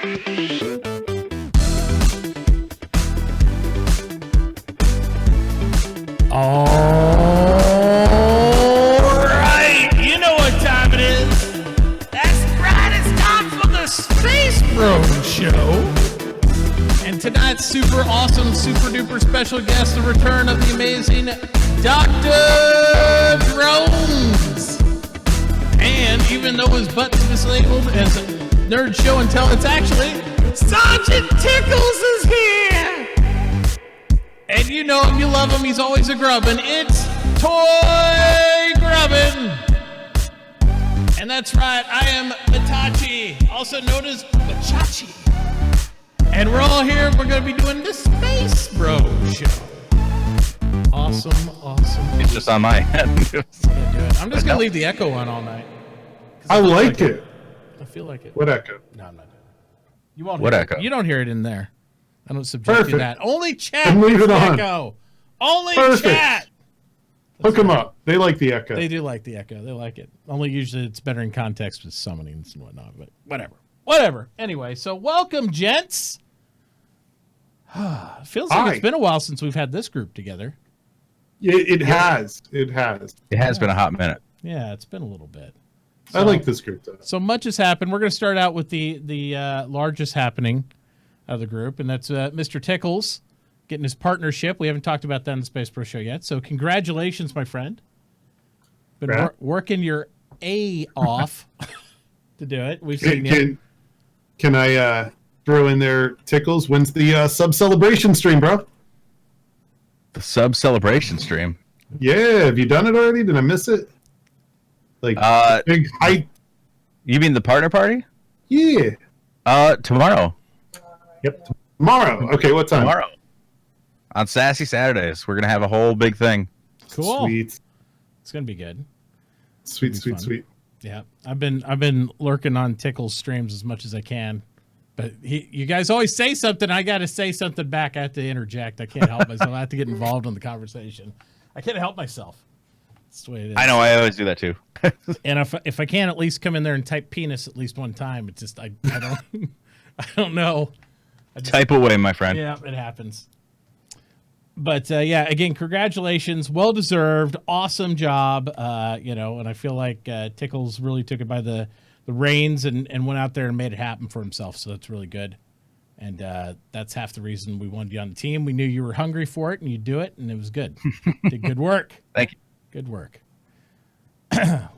All right, you know what time it is. That's right, it's time for the SpaceBro Show. And tonight's super awesome, super duper special guest, the return of the amazing Dr. Drones. And even though his butt's mislabeled as a nerd show and tell, it's actually Sergeant Tickles is here. And you know him, you love him, he's always a grubbin'. It's Toy Grubbin'. And that's right, I am Mitachi, also known as Machachi. And we're all here, we're going to be doing the SpaceBro Show. Awesome, awesome. It's just on my head. I'm just going to leave the echo on all night. I like it. I feel like it. What echo? No, I'm not doing it. You won't what hear echo? It. You don't hear it in there. I don't subject you to that. Only chat. And leave it on. Echo. Only Perfect. chat. Hook them up. They like the echo. They do like the echo. They like it. Only usually it's better in context with summonings and whatnot, but whatever. Whatever. Anyway, so welcome, gents. Feels like it's been a while since we've had this group together. It has. It has. It has been a hot minute. Yeah, it's been a little bit. I like this group, though. So much has happened. We're going to start out with the largest happening of the group, and that's Mr. Tickles getting his partnership. We haven't talked about that in the SpaceBro Show yet, so congratulations, my friend. Been working your A off to do it. We've seen you. Can I throw in there, Tickles? When's the sub celebration stream, bro? The sub celebration stream. Yeah, have you done it already? Did I miss it? Like big hype. You mean the partner party? Yeah. Tomorrow. Yep. Tomorrow. Okay, what time? Tomorrow. On Sassy Saturdays. We're gonna have a whole big thing. Cool. Sweet. It's gonna be good. Sweet. Yeah, I've been lurking on Tickles streams as much as I can, but you guys always say something. I got to say something back. I have to interject. I can't help myself. I have to get involved in the conversation. I can't help myself. That's the way it is. I know. I always do that too. And if I can't at least come in there and type penis at least one time, it's just I don't I don't know. Type away, my friend. Yeah, it happens. But yeah, again, congratulations, well deserved, awesome job. And I feel like Tickles really took it by the reins and went out there and made it happen for himself. So that's really good, and that's half the reason we wanted you on the team. We knew you were hungry for it, and you'd do it, and it was good. Did good work. Thank you. Good work.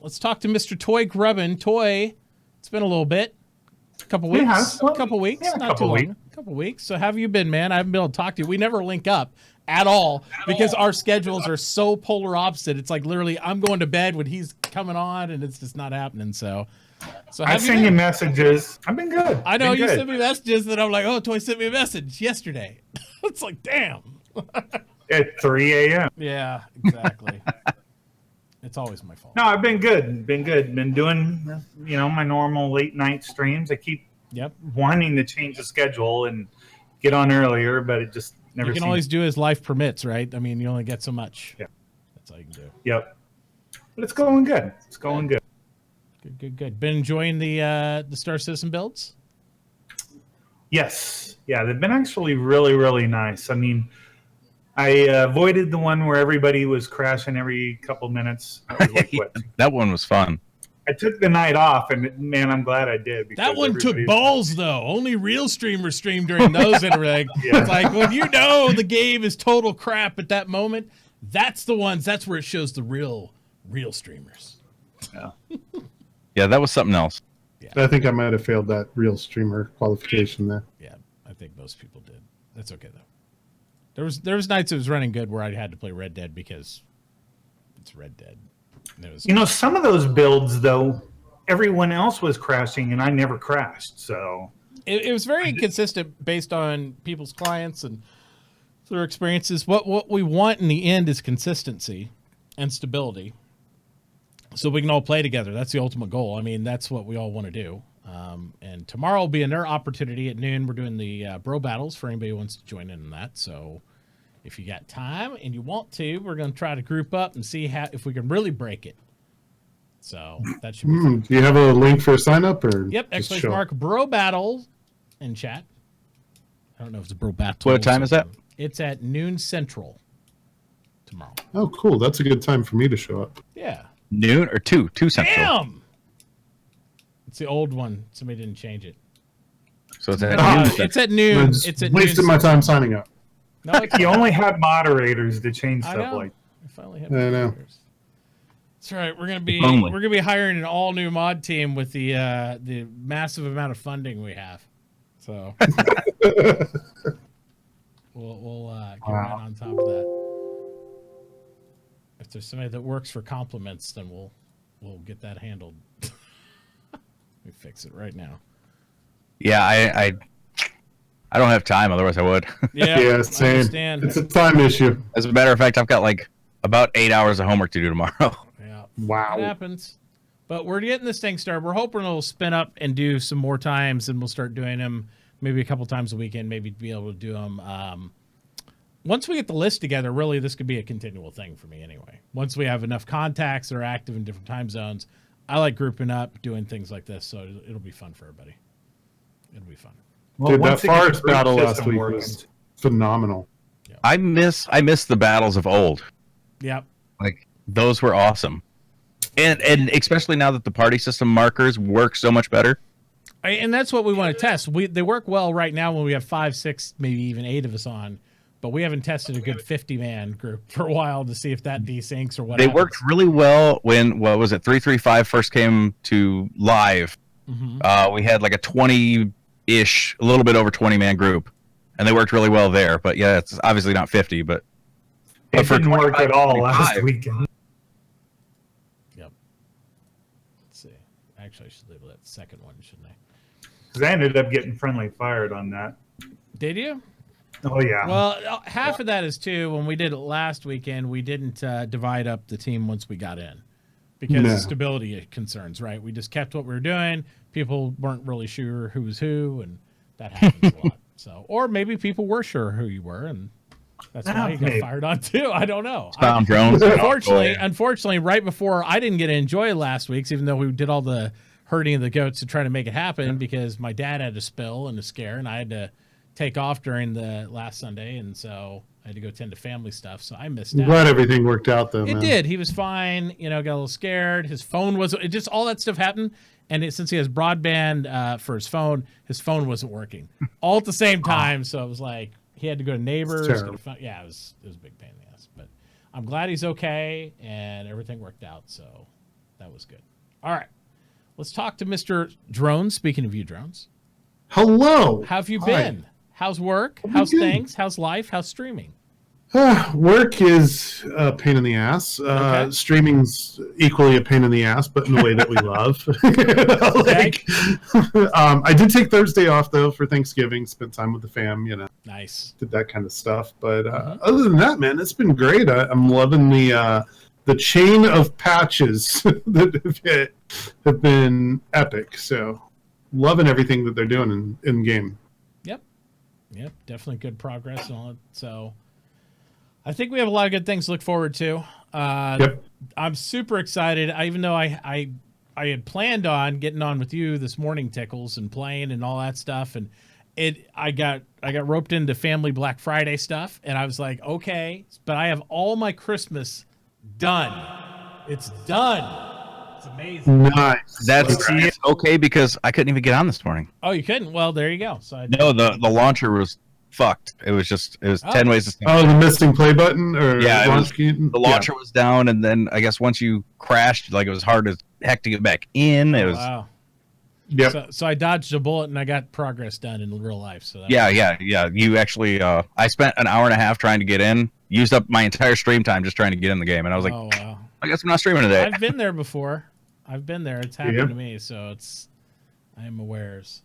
Let's talk to Mr. Toy Grubbin. Toy, it's been a little bit, a couple weeks, not too long. A couple weeks. So how have you been, man? I haven't been able to talk to you. We never link up at all because our schedules are so polar opposite. It's like literally I'm going to bed when he's coming on, and it's just not happening. So I send you messages. I've been good. I know you sent me messages that I'm like, oh, Toy sent me a message yesterday. It's like, damn. At 3 a.m. Yeah, exactly. It's always my fault. No, I've been good. Been doing, my normal late night streams. I keep wanting to change the schedule and get on earlier, but it just never. You can always do as life permits, right? I mean, you only get so much. Yeah, that's all you can do. Yep, but it's going good. It's going good. Good. Been enjoying the Star Citizen builds? Yes, yeah, they've been actually really, really nice. I mean, I avoided the one where everybody was crashing every couple minutes. That one was fun. I took the night off, and man, I'm glad I did. That one took balls, though. Only real streamers stream during those, and everything. It's like when you know the game is total crap at that moment. That's the ones. That's where it shows the real streamers. Yeah, yeah, that was something else. Yeah. I think I might have failed that real streamer qualification there. Yeah, I think most people did. That's okay though. There was nights it was running good where I had to play Red Dead because it's Red Dead. Some of those builds, though, everyone else was crashing, and I never crashed. So it was very inconsistent based on people's clients and their experiences. What we want in the end is consistency and stability, so we can all play together. That's the ultimate goal. I mean, that's what we all want to do. And tomorrow will be another opportunity at noon. We're doing the bro battles for anybody who wants to join in that. So if you got time and you want to, we're going to try to group up and see if we can really break it. So that should be fun. Do you have a link for a sign up or? Yep, !bro battles in chat. I don't know if it's Bro Battle. What time is that? It's at noon Central tomorrow. Oh, cool. That's a good time for me to show up. Yeah. Noon or 2 central. Damn! It's the old one. Somebody didn't change it. So it's at No, noon. it's at noon. I just It's at wasted noon. my time signing up. No, it's You only have moderators to change I stuff know. like. I finally have. I know. moderators. That's right. We're gonna be Only. hiring an all new mod team with the massive amount of funding we have. So we'll get right on top of that. If there's somebody that works for compliments, then we'll get that handled. Let me fix it right now. Yeah, I don't have time. Otherwise, I would. Yeah, Yeah, I same. understand. It's a time issue. As a matter of fact, I've got like about 8 hours of homework to do tomorrow. Yeah. Wow. It happens. But we're getting this thing started. We're hoping it'll spin up and do some more times, and we'll start doing them maybe a couple times a weekend, maybe be able to do them. Once we get the list together, really, this could be a continual thing for me anyway. Once we have enough contacts that are active in different time zones, I like grouping up, doing things like this, so it'll be fun for everybody. It'll be fun. Well, Dude, that once it gets forest the battle last system week working. was phenomenal. I miss the battles of old. Yep. Like those were awesome. And especially now that the party system markers work so much better. And that's what we want to test. They work well right now when we have 5, 6, maybe even 8 of us on, but we haven't tested a good 50-man group for a while to see if that desyncs or what. They happens. worked really well when 335 first came to live. Mm-hmm. We had like a 20-ish, a little bit over 20-man group, and they worked really well there. But yeah, it's obviously not 50, but It for didn't work 25, at all last 25. weekend. Yep. Let's see. Actually, I should label that second one, shouldn't I? Because I ended up getting friendly fired on that. Did you? Oh yeah. Well, half of that is too. When we did it last weekend, we didn't divide up the team once we got in because No. of stability concerns. Right? We just kept what we were doing. People weren't really sure who was who, and that happens a lot. So, or maybe people were sure who you were, and that's why you got maybe. fired on too. I don't know. found drones. Unfortunately, right before I didn't get to enjoy last week's, even though we did all the herding of the goats to try to make it happen because my dad had a spill and a scare, and I had to take off during the last Sunday, and so I had to go tend to family stuff. So I missed I'm out. glad everything worked out, though, It man. did. He was fine. Got a little scared. His phone was. It just all that stuff happened, and since he has broadband for his phone wasn't working all at the same time. So it was like he had to go to neighbors. terrible. Yeah, it was a big pain in the ass. But I'm glad he's okay and everything worked out. So that was good. All right, let's talk to Mr. Drones. Speaking of you, Drones, Hello. how have you Hi. been? How's work? been How's good. things? How's life? How's streaming? Work is a pain in the ass. Okay. Streaming's equally a pain in the ass, but in the way that we love. I did take Thursday off, though, for Thanksgiving. Spent time with the fam, Nice. did that kind of stuff. But other than that, man, it's been great. I'm loving the chain of patches that have been epic. So loving everything that they're doing in game. Yep, definitely good progress and all that. So I think we have a lot of good things to look forward to. Yep. I'm super excited. Even though I had planned on getting on with you this morning, Tickles, and playing and all that stuff, and I got roped into family Black Friday stuff, and I was like, okay, but I have all my Christmas done. It's done. It's amazing. Nice. That's okay because I couldn't even get on this morning. Oh, you couldn't? Well, there you go. So No, the launcher was fucked. It was 10 ways to Sunday. Oh, the missing play button or Yeah, it launch was- key? The launcher was down, and then I guess once you crashed, like it was hard as heck to get back in. It was wow. Yep. So I dodged a bullet and I got progress done in real life. So that yeah. You actually, I spent an hour and a half trying to get in. Used up my entire stream time just trying to get in the game, and I was like, oh wow. I guess I'm not streaming today. I've been there before. I've been there. It's happened Yeah. to me, so I am awares.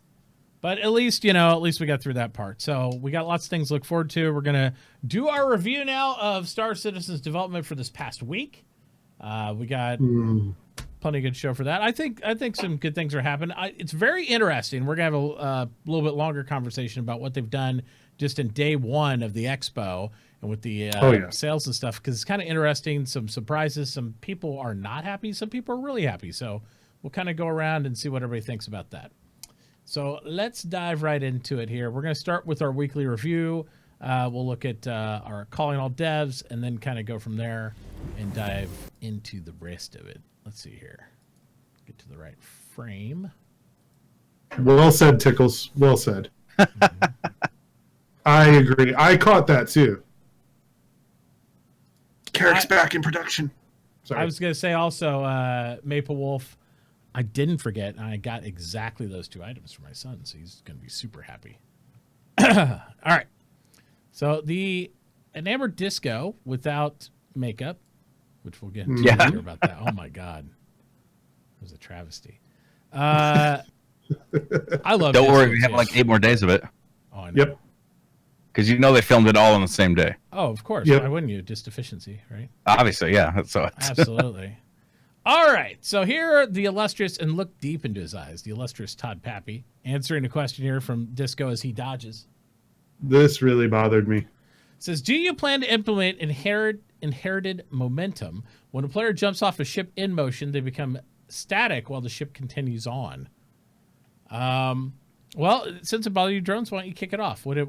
But at least we got through that part. So we got lots of things to look forward to. We're gonna do our review now of Star Citizen's development for this past week. We got plenty of good show for that. I think some good things are happening. It's very interesting. We're gonna have a little bit longer conversation about what they've done just in day one of the expo and with the sales and stuff, because it's kind of interesting. Some surprises. Some people are not happy. Some people are really happy. So we'll kind of go around and see what everybody thinks about that. So let's dive right into it here. We're going to start with our weekly review. We'll look at our calling all devs and then kind of go from there and dive into the rest of it. Let's see here. Get to the right frame. Well said, Tickles. Well said. I agree. I caught that too. Carrick's back in production. Sorry. I was going to say also, Maple Wolf, I didn't forget, and I got exactly those 2 items for my son, so he's going to be super happy. All right. So the enamored disco without makeup, which we'll get into later about that. Oh, my God. It was a travesty. I love Don't worry, disco we have too. like 8 more days of it. Oh, I know. Yep. Because you know they filmed it all on the same day. Oh, of course. Yep. Why wouldn't you? Just efficiency, right? Obviously, yeah. So Absolutely. All right. So here are the illustrious, and look deep into his eyes, the illustrious Todd Pappy answering a question here from Disco as he dodges. This really bothered me. It says, do you plan to implement inherited momentum? When a player jumps off a ship in motion, they become static while the ship continues on. Well, since it bothered you, drones, why don't you kick it off? What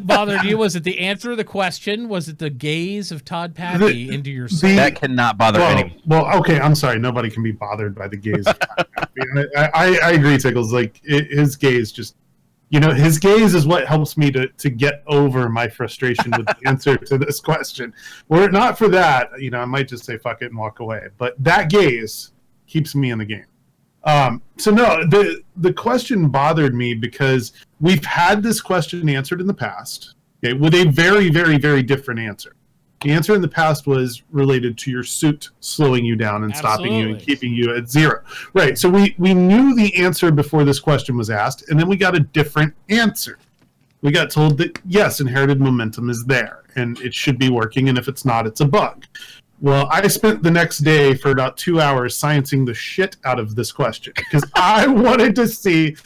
bothered you? Was it the answer to the question? Was it the gaze of Todd Pappy into your soul? that cannot bother anyone. Well, okay, I'm sorry. Nobody can be bothered by the gaze. I agree, Tickles. Like his gaze just, his gaze is what helps me to get over my frustration with the answer to this question. Were it not for that, I might just say fuck it and walk away. But that gaze keeps me in the game. So no, the question bothered me because we've had this question answered in the past, okay, with a very, very, very different answer. The answer in the past was related to your suit slowing you down and stopping you and keeping you at 0. Right. So we knew the answer before this question was asked, and then we got a different answer. We got told that, yes, inherited momentum is there, and it should be working, and if it's not, it's a bug. Well, I spent the next day for about 2 hours sciencing the shit out of this question because I wanted to see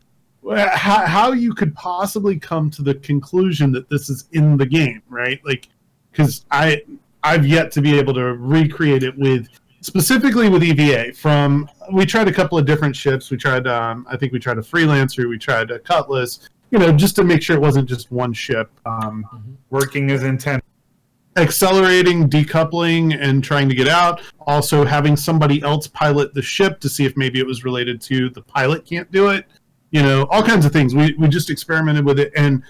how you could possibly come to the conclusion that this is in the game, right? Like, because I've yet to be able to recreate it specifically with EVA. We tried a couple of different ships. We tried, I think we tried a Freelancer. We tried a Cutlass, just to make sure it wasn't just one ship. Working as intended. Accelerating, decoupling, and trying to get out. Also having somebody else pilot the ship to see if maybe it was related to the pilot can't do it. All kinds of things. We just experimented with it, and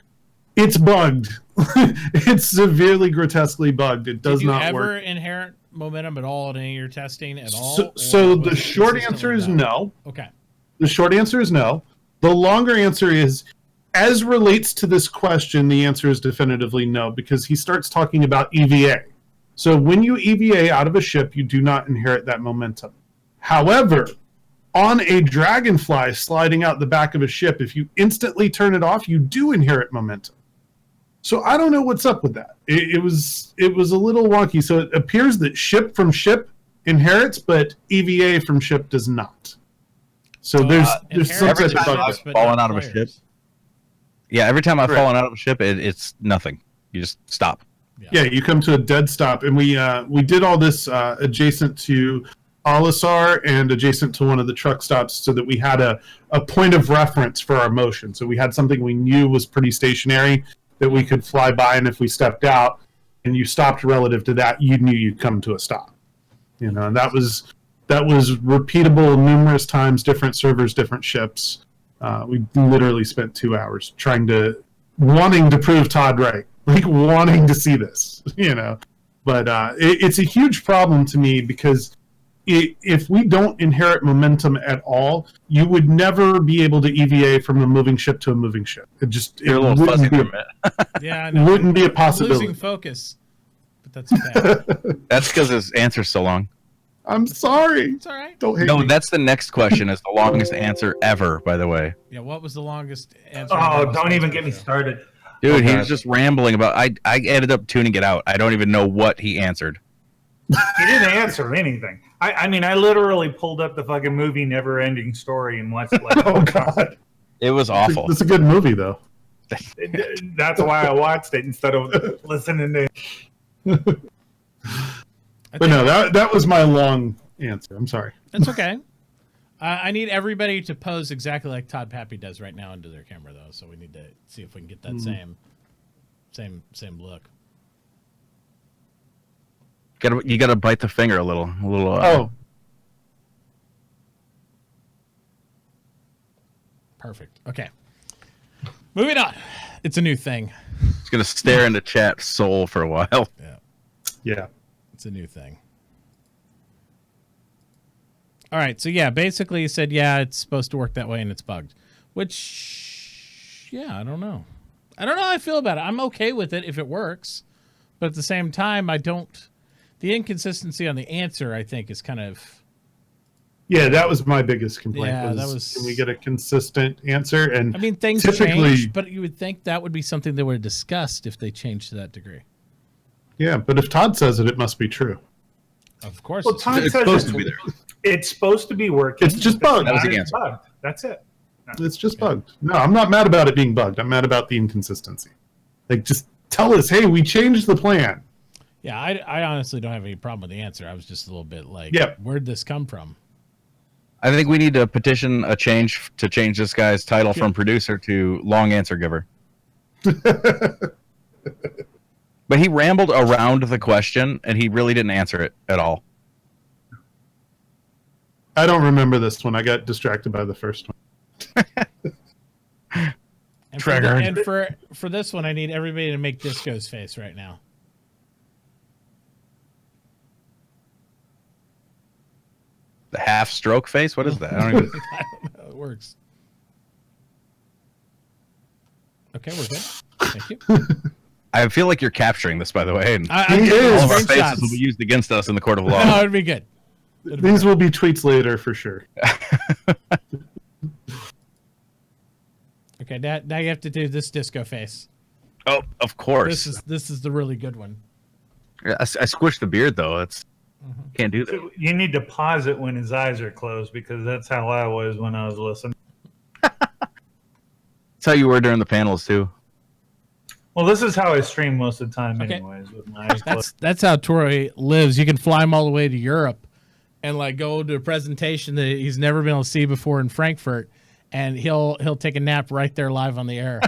it's bugged. It's severely, grotesquely bugged. It does not work. Did you ever inherit momentum at all in any of your testing at all? So the short answer is no. Okay. The short answer is no. The longer answer is, as relates to this question, the answer is definitively no, because he starts talking about EVA. So when you EVA out of a ship, you do not inherit that momentum. However, on a dragonfly sliding out the back of a ship, if you instantly turn it off, you do inherit momentum. So I don't know what's up with that. It was a little wonky. So it appears that ship from ship inherits, but EVA from ship does not. So there's some every type of time bug I've there. fallen out of a ship. Yeah, every time I've fallen out of a ship, it's nothing. You just stop. Yeah, you come to a dead stop, and we did all this adjacent to Alisar and adjacent to one of the truck stops, so that we had a point of reference for our motion. So we had something we knew was pretty stationary that we could fly by, and if we stepped out and you stopped relative to that, you knew you'd come to a stop. And that was repeatable numerous times, different servers, different ships. We literally spent 2 hours wanting to prove Todd right, like wanting to see this, But it's a huge problem to me because if we don't inherit momentum at all, you would never be able to EVA from a moving ship to a moving ship. You're a little fuzzy for a minute. Yeah, it wouldn't be a possibility. Losing focus, but that's okay. That's because his answer's so long. I'm sorry. It's all right. Don't hate No, me. that's the next question. Is the longest answer ever, by the way. Yeah, what was the longest answer? Oh, don't even get me started. Dude, he was just rambling about. I ended up tuning it out. I don't even know what he answered. He didn't answer anything. I mean, I literally pulled up the fucking movie Never Ending Story and watched like. Oh God, It was awful. It's a good movie though. That's why I watched it instead of listening to. But no, that was my long answer. I'm sorry. That's okay. I need everybody to pose exactly like Todd Pappy does right now into their camera, though. So we need to see if we can get that same look. You gotta bite the finger a little. Perfect. Okay. Moving on. It's a new thing. It's gonna stare into chat soul for a while. Yeah. It's a new thing. All right. So yeah, basically he said, yeah, it's supposed to work that way and it's bugged. Which, yeah, I don't know. I don't know how I feel about it. I'm okay with it if it works. But at the same time, I don't. The inconsistency on the answer, I think, is kind of. Yeah, that was my biggest complaint. Yeah, that was. Can we get a consistent answer? And I mean, things change, but you would think that would be something they would have discussed if they changed to that degree. Yeah, but if Todd says it, it must be true. Of course. Well, Todd It's says supposed to be there. It's supposed to be working. It's just bugged. That was the It's answer. bugged. That's it. It's just bugged. No, I'm not mad about it being bugged. I'm mad about the inconsistency. Like, just tell us, hey, we changed the plan. Yeah, I honestly don't have any problem with the answer. I was just a little bit like, Yep. Where'd this come from? I think we need to petition a change to change this guy's title from producer to long answer giver. But he rambled around the question, and he really didn't answer it at all. I don't remember this one. I got distracted by the first one. And Triggered. for this one, I need everybody to make Disco's face right now. The half stroke face? What is that? I don't even. I don't know. It works. Okay, we're good. Thank you. I feel like you're capturing this, by the way. And I'm He taking is. all of our screenshots. faces will be used against us in the court of law. No, it'd be good. These will be tweets later for sure. Okay, now you have to do this Disco face. Oh, of course. This is the really good one. I squished the beard, though. It's can't do that. So you need to pause it when his eyes are closed because that's how I was when I was listening. That's how you were during the panels, too. Well, this is how I stream most of the time, Okay. anyways. With my eyes closed. That's how Troy lives. You can fly him all the way to Europe and like go to a presentation that he's never been able to see before in Frankfurt, and he'll take a nap right there live on the air.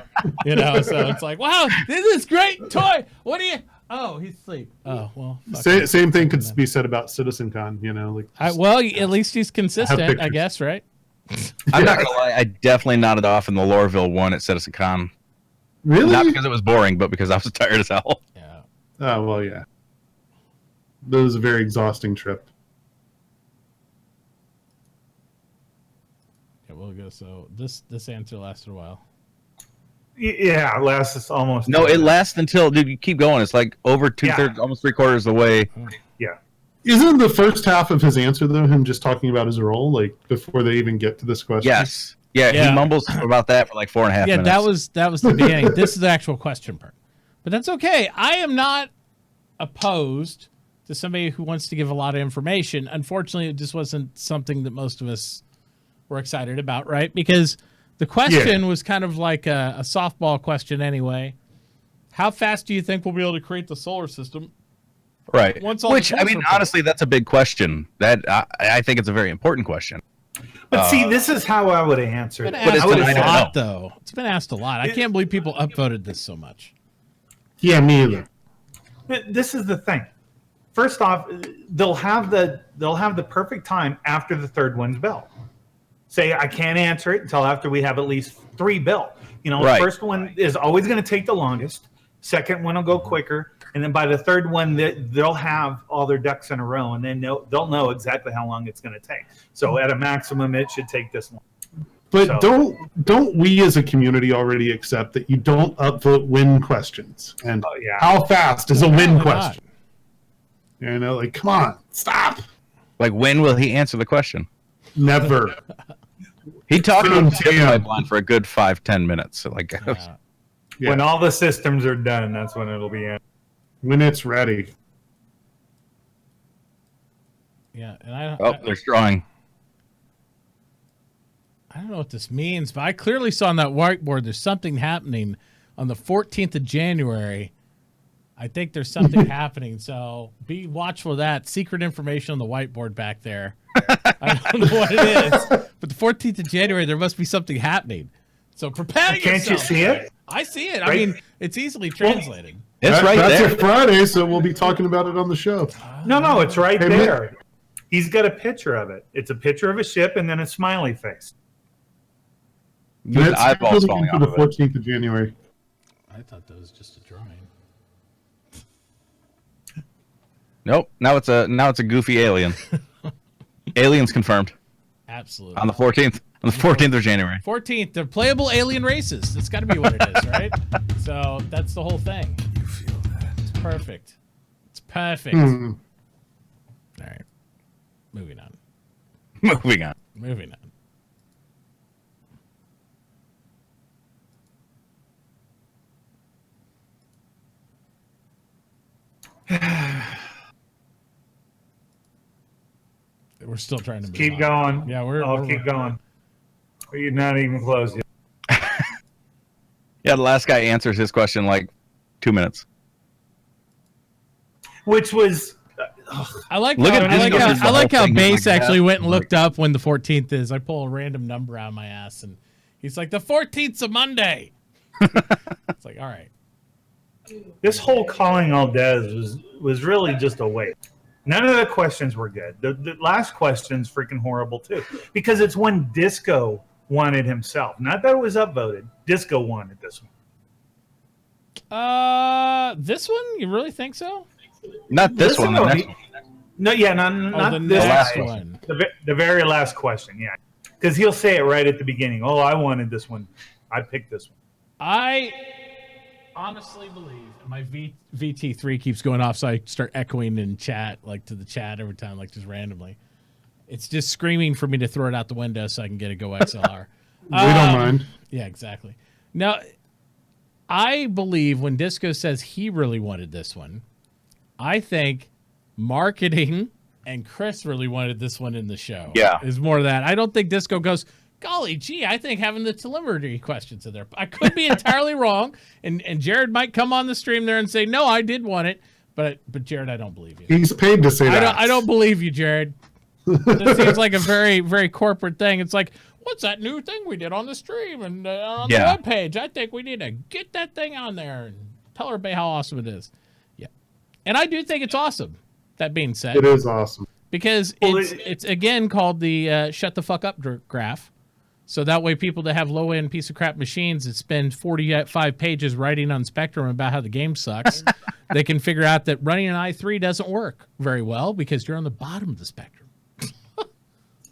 You know, so it's like, wow, this is great, Troy. What do you? Oh, he's asleep. Oh well. fuck. Same thing could be said about CitizenCon. You know, like Well, at least he's consistent, I pictures. guess, right? I'm not going to lie. I definitely nodded off in the Lorville one at CitizenCon. really? Not because it was boring, but because I was tired as hell. Yeah. Oh well, yeah. That was a very exhausting trip. Yeah, we'll go. So this answer lasted a while. Yeah, it lasts almost. No, it lasts until, dude, you keep going. It's like over two-thirds, almost three-quarters of the way. Yeah. Isn't the first half of his answer though him just talking about his role, like before they even get to this question? Yes. Yeah, Yeah. he mumbles about that for like 4.5 Yeah, minutes. that was the beginning. This is the actual question part. But that's okay. I am not opposed to somebody who wants to give a lot of information. Unfortunately, it just wasn't something that most of us were excited about, right? Because the question was kind of like a softball question anyway. How fast do you think we'll be able to create the solar system? Right. Once all Which, the I mean, tools are honestly, that's a big question. That I think it's a very important question. But see, this is how I would have answered. It's it. been it's asked an a I don't lot, though. It's been asked a lot. I can't believe people upvoted this so much. Yeah, me either. This is the thing. First off, they'll have the perfect time after the third one's built. Say I can't answer it until after we have at least 3 built. You know, Right. the first one is always going to take the longest. Second one will go quicker, and then by the third one, they'll have all their ducks in a row, and then they'll know exactly how long it's going to take. So at a maximum, it should take this long. But So- don't we as a community already accept that you don't upvote win questions? And Oh, yeah. how fast is a win Why not? question? You know, like come on, stop. Like, when will he answer the question? Never. He talked Damn. about the pipeline for a good 5-10 minutes. So, like, Yeah. When all the systems are done, that's when it'll be in. When it's ready. Yeah, and they're drawing. I don't know what this means, but I clearly saw on that whiteboard there's something happening on the 14th of January. I think there's something happening, so be watchful of that. Secret information on the whiteboard back there. I don't know what it is, but the 14th of January, there must be something happening. So prepare yourself. Can't you see it? I see it. Right. I mean, it's easily translated. It's right That's there. a Friday, so we'll be talking about it on the show. No, it's right Hey, there. He's got a picture of it. It's a picture of a ship and then a smiley face. With That's eyeballs scheduled falling for off the of it. 14th of January. I thought that was just a drawing. Nope. Now it's a goofy alien. Aliens confirmed Absolutely. on the 14th. On the 14th of January. 14th, they're playable alien races. That's got to be what it is, right? So that's the whole thing. You feel that? It's perfect. It's perfect. Hmm. All right. Moving on. Moving on. Moving on. We're still trying to move Keep on. going. Yeah, I'll keep going. You're not even close yet. Yeah, the last guy answers his question in like 2 minutes. Which was I like Look how, at I like Disco how, does the I like whole how thing. Base Like, actually went and like- looked up when the 14th is. I pull a random number out of my ass and he's like, the 14th's a Monday. It's like, all right. this whole calling all Des was really just a waste. None of the questions were good. The last question's freaking horrible too, because it's one Disco wanted himself. Not that it was upvoted. Disco wanted this one. This one? You really think so? Not this one. The no, next one. No, yeah, not the this next guy. one. The very last question, yeah, because he'll say it right at the beginning. Oh, I wanted this one. I picked this one. I honestly believe and my VT3 keeps going off, so I start echoing in chat, like to the chat every time, like just randomly. It's just screaming for me to throw it out the window so I can get a Go XLR. We don't mind. Yeah, exactly. Now, I believe when Disco says he really wanted this one, I think marketing and Chris really wanted this one in the show. Yeah. Is more of that. I don't think Disco goes, golly gee, I think having the telemetry questions in there. I could be entirely wrong, and Jared might come on the stream there and say, no, I did want it. But Jared, I don't believe you. He's paid to say that. I don't believe you, Jared. This seems like a very, very corporate thing. It's like, what's that new thing we did on the stream and on the webpage? I think we need to get that thing on there and tell everybody how awesome it is. Yeah. And I do think it's awesome, that being said. It is awesome. Because it's again, called the shut the fuck up graph. So that way people that have low-end piece of crap machines that spend 45 pages writing on Spectrum about how the game sucks, they can figure out that running an i3 doesn't work very well because you're on the bottom of the spectrum.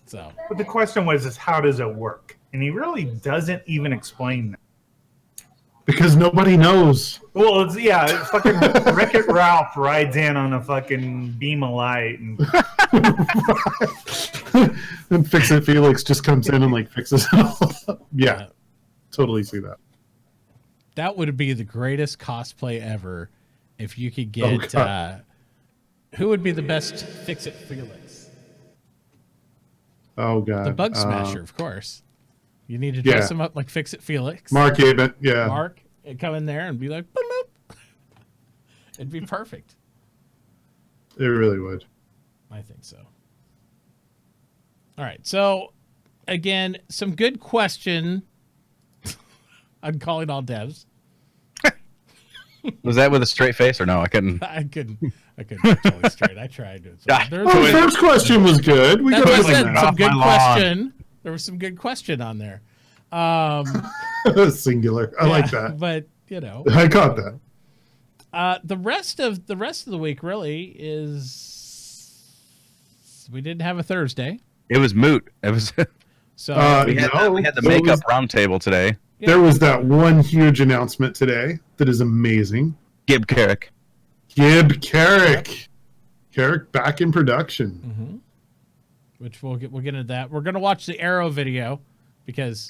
So, But the question was, is how does it work? And he really doesn't even explain that. Because nobody knows. Well, it's fucking Wreck-It Ralph rides in on a fucking beam of light. And And Fix It Felix just comes in and like fixes it all. Yeah, totally see that. that would be the greatest cosplay ever if you could Oh, get God. who would be the best Fix-It Felix? Oh god. The Bug Smasher, of course. You need to dress yeah. him up like Fix-It Felix. Mark Abent, yeah. Mark, and come in there and be like, boop, boop. It'd be perfect. It really would. I think so. All right. So, again, some good question. I'm calling all devs. Was that with a straight face or no? I couldn't. I couldn't totally straight. I tried to. So Ah, there's Oh, the first question was good. We that's got what I over said. that. Some Off good my lawn. question. There was some good question on there. Singular. I like that. But, you know. I caught that. The rest of the week really is we didn't have a Thursday. It was moot. It was. So we had No, the there makeup was- roundtable today. There was that one huge announcement today that is amazing. Gib Carrick. Gib Carrick. Carrick back in production. which we'll get into that. We're gonna watch the Arrow video because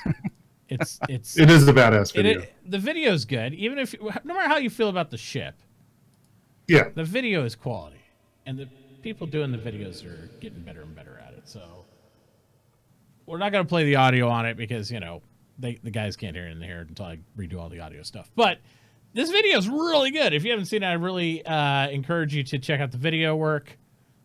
it's It is a badass video. the video's good. Even if no matter how you feel about the ship, Yeah. the video is quality, and the people doing the videos are getting better and better at it. So we're not gonna play the audio on it because the guys can't hear it in here until I redo all the audio stuff. But this video is really good. If you haven't seen it, I really encourage you to check out the video work.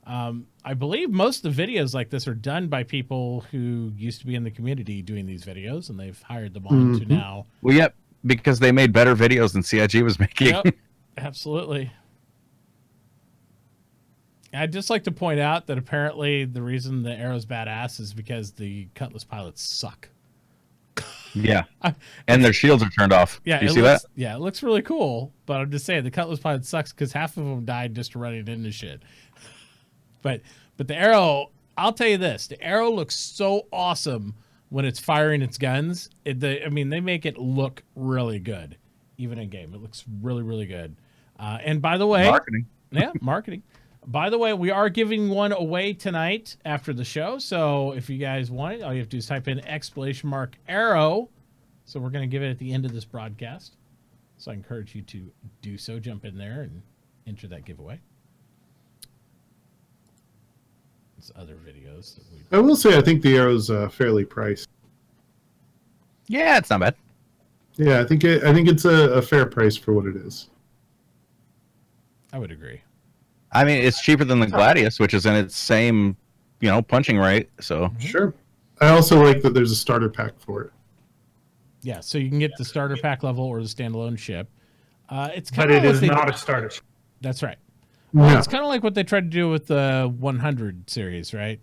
I believe most of the videos like this are done by people who used to be in the community doing these videos, and they've hired them on to now. Well, yep, because they made better videos than CIG was making. Yep, absolutely. I'd just like to point out that apparently the reason the Arrow's badass is because the Cutlass pilots suck. Yeah, and their shields are turned off. Yeah, you see that? Yeah, it looks really cool, but I'm just saying the Cutlass pilot sucks because half of them died just running into shit. But the Arrow, I'll tell you this: the Arrow looks so awesome when it's firing its guns. They make it look really good, even in game. It looks really, really good. And by the way, Marketing. Yeah, marketing. By the way, we are giving one away tonight after the show. So if you guys want it, all you have to do is type in !Arrow. So we're going to give it at the end of this broadcast. So I encourage you to do so. Jump in there and enter that giveaway. There's other videos that we. I will say I think the Arrow's fairly priced. Yeah, it's not bad. Yeah, I think it's a fair price for what it is. I would agree. I mean, it's cheaper than the Gladius, which is in its same, punching rate. So Sure. I also like that there's a starter pack for it. Yeah, so you can get the starter pack level or the standalone ship. It's But kind it of is not a starter. That's right. Yeah. It's kind of like what they tried to do with the 100 series, right?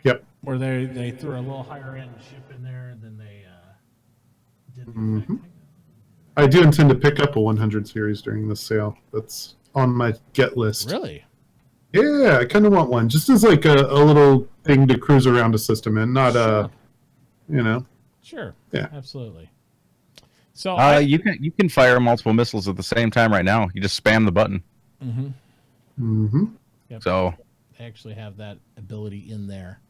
Yep. Where they threw a little higher end ship in there, and then they did the exact thing. I do intend to pick up a 100 series during this sale. That's on my get list. Really? Yeah, I kind of want one, just as like a little thing to cruise around a system in, not Sure. Yeah. Absolutely. So you can fire multiple missiles at the same time right now. You just spam the button. Yep. So they actually have that ability in there.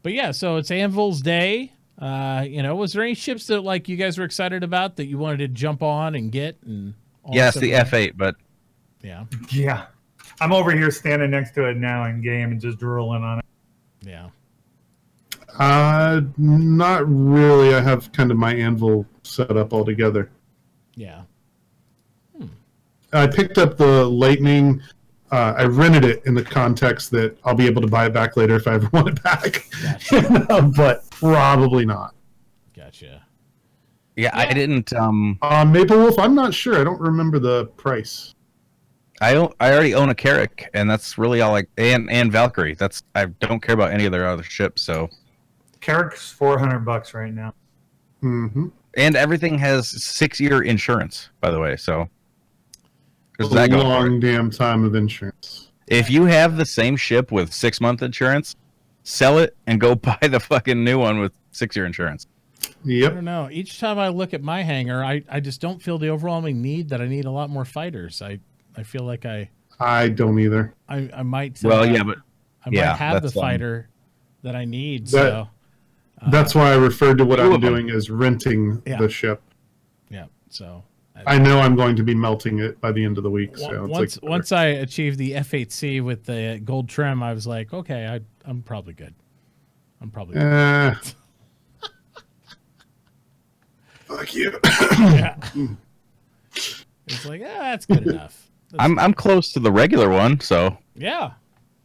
But yeah, so it's Anvil's Day. Was there any ships that like you guys were excited about that you wanted to jump on and get? And yes, the F8, but yeah, Yeah. I'm over here standing next to it now in game and just drooling on it. yeah. Not really. I have kind of my Anvil set up altogether. Yeah. I picked up the Lightning. I rented it in the context that I'll be able to buy it back later if I ever want it back. Gotcha. But probably not. Gotcha. yeah, I didn't. Maple Wolf, I'm not sure. I don't remember the price. I already own a Carrack, and that's really all and Valkyrie. I don't care about any of their other ships. So Carrick's $400 right now. Mm-hmm. and everything has 6-year insurance, by the way. So A that going for long it. damn time of insurance. If you have the same ship with 6-month insurance, sell it and go buy the fucking new one with 6-year insurance. I Yep. don't know. Each time I look at my hangar, I just don't feel the overwhelming need that I need a lot more fighters. I feel like I don't either. I might. Well, yeah, but I yeah, might have the that's, fighter that I need. That- So That's why I referred to what Two I'm of them. doing as renting Yeah. the ship. yeah. So I know I'm going to be melting it by the end of the week. So it's once I achieved the F8C with the gold trim, I was like, okay, I'm probably good. I'm probably good. Fuck you. Yeah. It's like, that's good enough. I'm close to the regular one, so Yeah.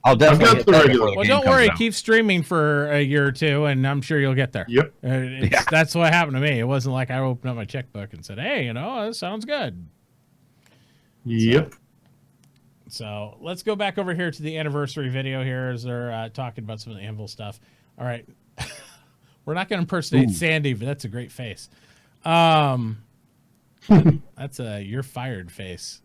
I'll definitely got hit the that regular before the Well, game don't comes worry. out. Keep streaming for a year or two, and I'm sure you'll get there. Yep. Yeah. That's what happened to me. It wasn't like I opened up my checkbook and said, hey, this sounds good. Yep. So let's go back over here to the anniversary video here as they're talking about some of the Anvil stuff. All right. We're not going to impersonate Sandy, but that's a great face. That's a you're fired face,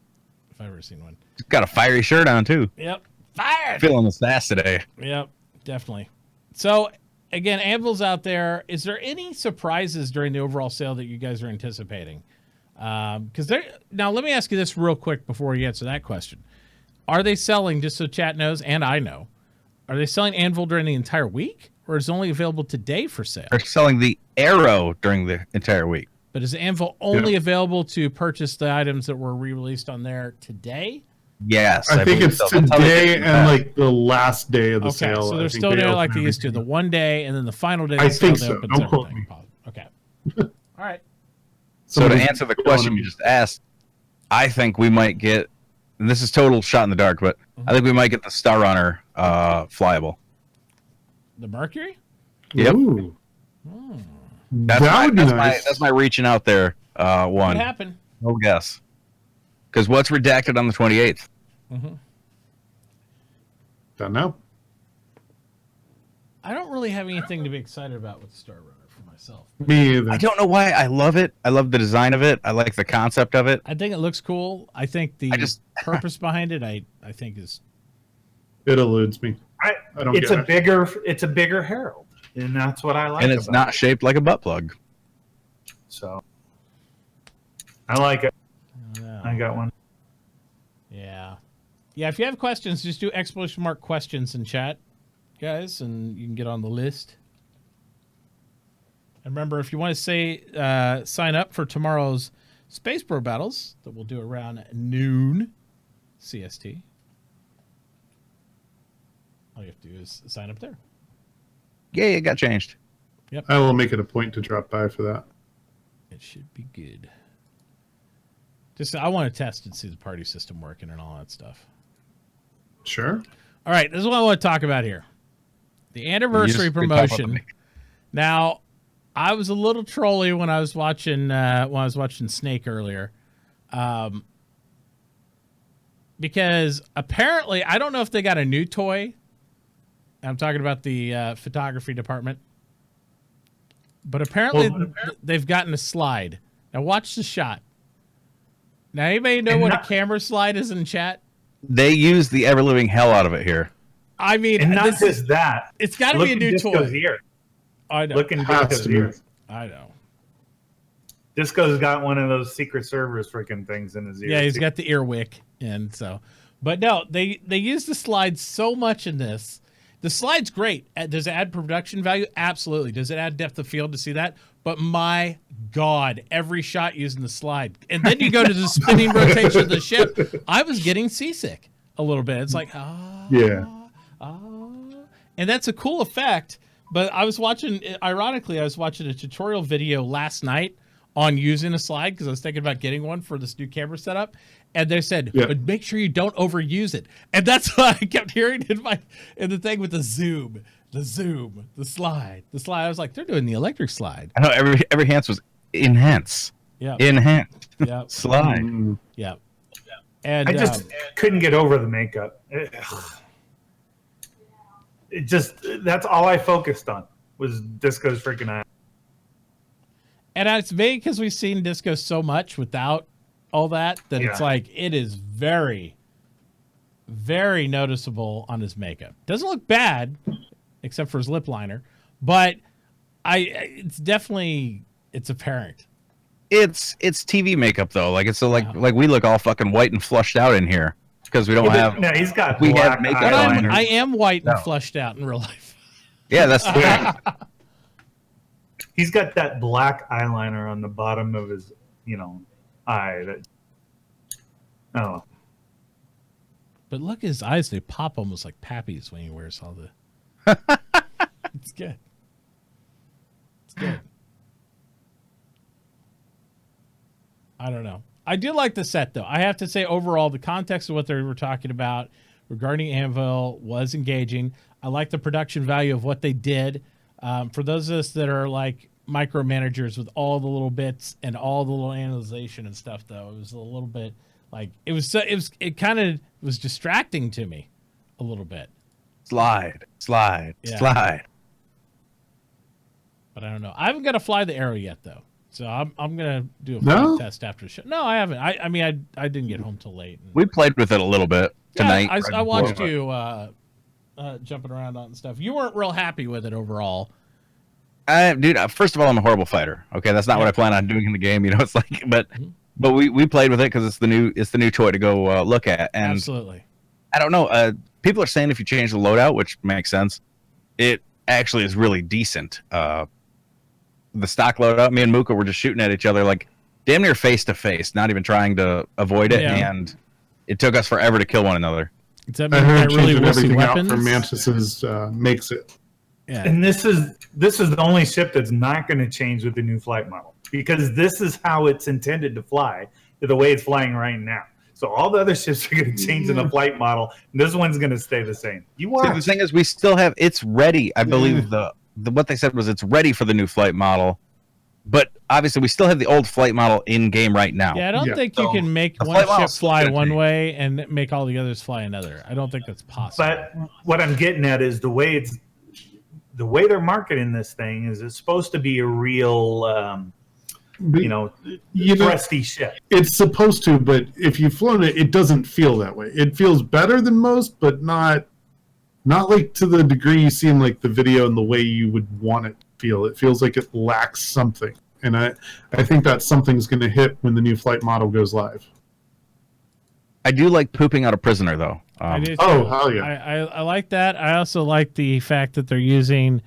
if I've ever seen one. Got a fiery shirt on too. Yep. Fired. Feeling the sass today. Yep, definitely. So again, Anvil's out there. Is there any surprises during the overall sale that you guys are anticipating? Because now let me ask you this real quick before you answer that question. Are they selling, just so chat knows and I know, are they selling Anvil during the entire week, or is it only available today for sale? They're selling the Arrow during the entire week. But is Anvil only available to purchase the items that were re-released on there today? Yes, I think believe it's so. That's how they today did it and back. like the last day of the Okay, sale. so I they're think still doing it like open they used to. The everything. one day, and then the final day of I the sale, think they so. open Don't quote everything. me. Okay. All right. So to Somebody's answer the going question on. you just asked, I think we might get, and this is total shot in the dark, but I think we might get the Star Runner flyable. The Mercury? Yep. Ooh. That's That my, would be that's nice. that's my reaching out there What one. happened? No guess. Because what's redacted on the 28th? Don't know. I don't really have anything to be excited about with Star Runner for myself. Me either. I don't know why. I love it. I love the design of it. I like the concept of it. I think it looks cool. I think the purpose behind it, I think is. It eludes me. I don't It's get a it. bigger Herald, and that's what I like. And it's about not shaped like a butt plug. it. So I like it. Yeah. I got one. Yeah. If you have questions, just do !! questions in chat, guys, and you can get on the list. And remember, if you want to sign up for tomorrow's SpaceBro battles that we'll do around noon CST, all you have to do is sign up there. Yeah, it got changed. I will make it a point to drop by for that. It should be good. Just I want to test and see the party system working and all that stuff. Sure. All right, this is what I want to talk about here. The anniversary promotion. Now, I was a little trolly when I was watching Snake earlier, because apparently I don't know if they got a new toy. I'm talking about the photography department, but apparently they've gotten a slide. Now watch the shot. Now anybody know what a camera slide is in chat? They use the ever living hell out of it here. I mean, And not just that. it's got to be a new toy. Ear. I know. Look in Has Disco's to be. ears. I know. Disco's got one of those Secret Service freaking things in his ear. Yeah, he's got the earwick, and so, but no, they use the slide so much in this. The slide's great. Does it add production value? Absolutely. Does it add depth of field to see that? But my God, every shot using the slide, and then you go to the spinning rotation of the ship. I was getting seasick a little bit. It's like Yeah. and that's a cool effect. But I was watching, ironically, I was watching a tutorial video last night on using a slide because I was thinking about getting one for this new camera setup. And they said, but make sure you don't overuse it. And that's what I kept hearing in the thing with the zoom, the slide. I was like, they're doing the electric slide. I know every hands was enhance. Yeah. Enhance. Yeah. Slide. Yeah. And I just couldn't get over the makeup. It just, that's all I focused on was Disco's freaking eye. and it's maybe because we've seen Disco so much without all that it's like it is very, very noticeable on his makeup. Doesn't look bad, except for his lip liner, but it's definitely apparent. It's TV makeup though. Like it's like we look all fucking white and flushed out in here because we don't have. No, he's got We black have makeup But on. eyeliner. I am white and flushed out in real life. Yeah, that's the thing. He's got that black eyeliner on the bottom of his, eye. But look at his eyes; they pop almost like Pappy's when he wears all the. It's good. It's good. I don't know. I do like the set, though. I have to say, overall, the context of what they were talking about regarding Anvil was engaging. I like the production value of what they did. For those of us that are like micromanagers with all the little bits and all the little analyzation and stuff, though, it was a little bit like it kind of was distracting to me a little bit. Slide. But I don't know. I haven't got to fly the Arrow yet, though. So I'm gonna do a flight test after the show. No, I haven't. I mean I didn't get home till late. We played with it a little bit tonight. I watched you jumping around on stuff. You weren't real happy with it overall. Dude, first of all, I'm a horrible fighter. Okay, that's not what I plan on doing in the game. It's like, but we played with it because it's the new toy to go look at. And Absolutely. I don't know. People are saying if you change the loadout, which makes sense, it actually is really decent. The stock loadout, me and Mooka were just shooting at each other like damn near face to face, not even trying to avoid it, and it took us forever to kill one another. Does that I mean heard I really changing will see everything out weapons? for Mantis's makes it. Yeah. And this is the only ship that's not going to change with the new flight model because this is how it's intended to fly, the way it's flying right now. So all the other ships are going to change in the flight model. And this one's going to stay the same. You See, watch. the thing is, we still have it's ready. I believe the what they said was it's ready for the new flight model, but obviously we still have the old flight model in game right now. Yeah, I don't think you So, can make the one flight ship model's fly gonna one change. way and make all the others fly another. I don't think that's possible. But what I'm getting at is the way they're marketing this thing is it's supposed to be a real, thrusty ship. It's supposed to, but if you've flown it, it doesn't feel that way. It feels better than most, but not like to the degree you see in like the video and the way you would want it to feel. It feels like it lacks something, and I think that something's going to hit when the new flight model goes live. I do like pooping out a prisoner though. I do too. Oh, hell yeah. I like that. I also like the fact that they're using,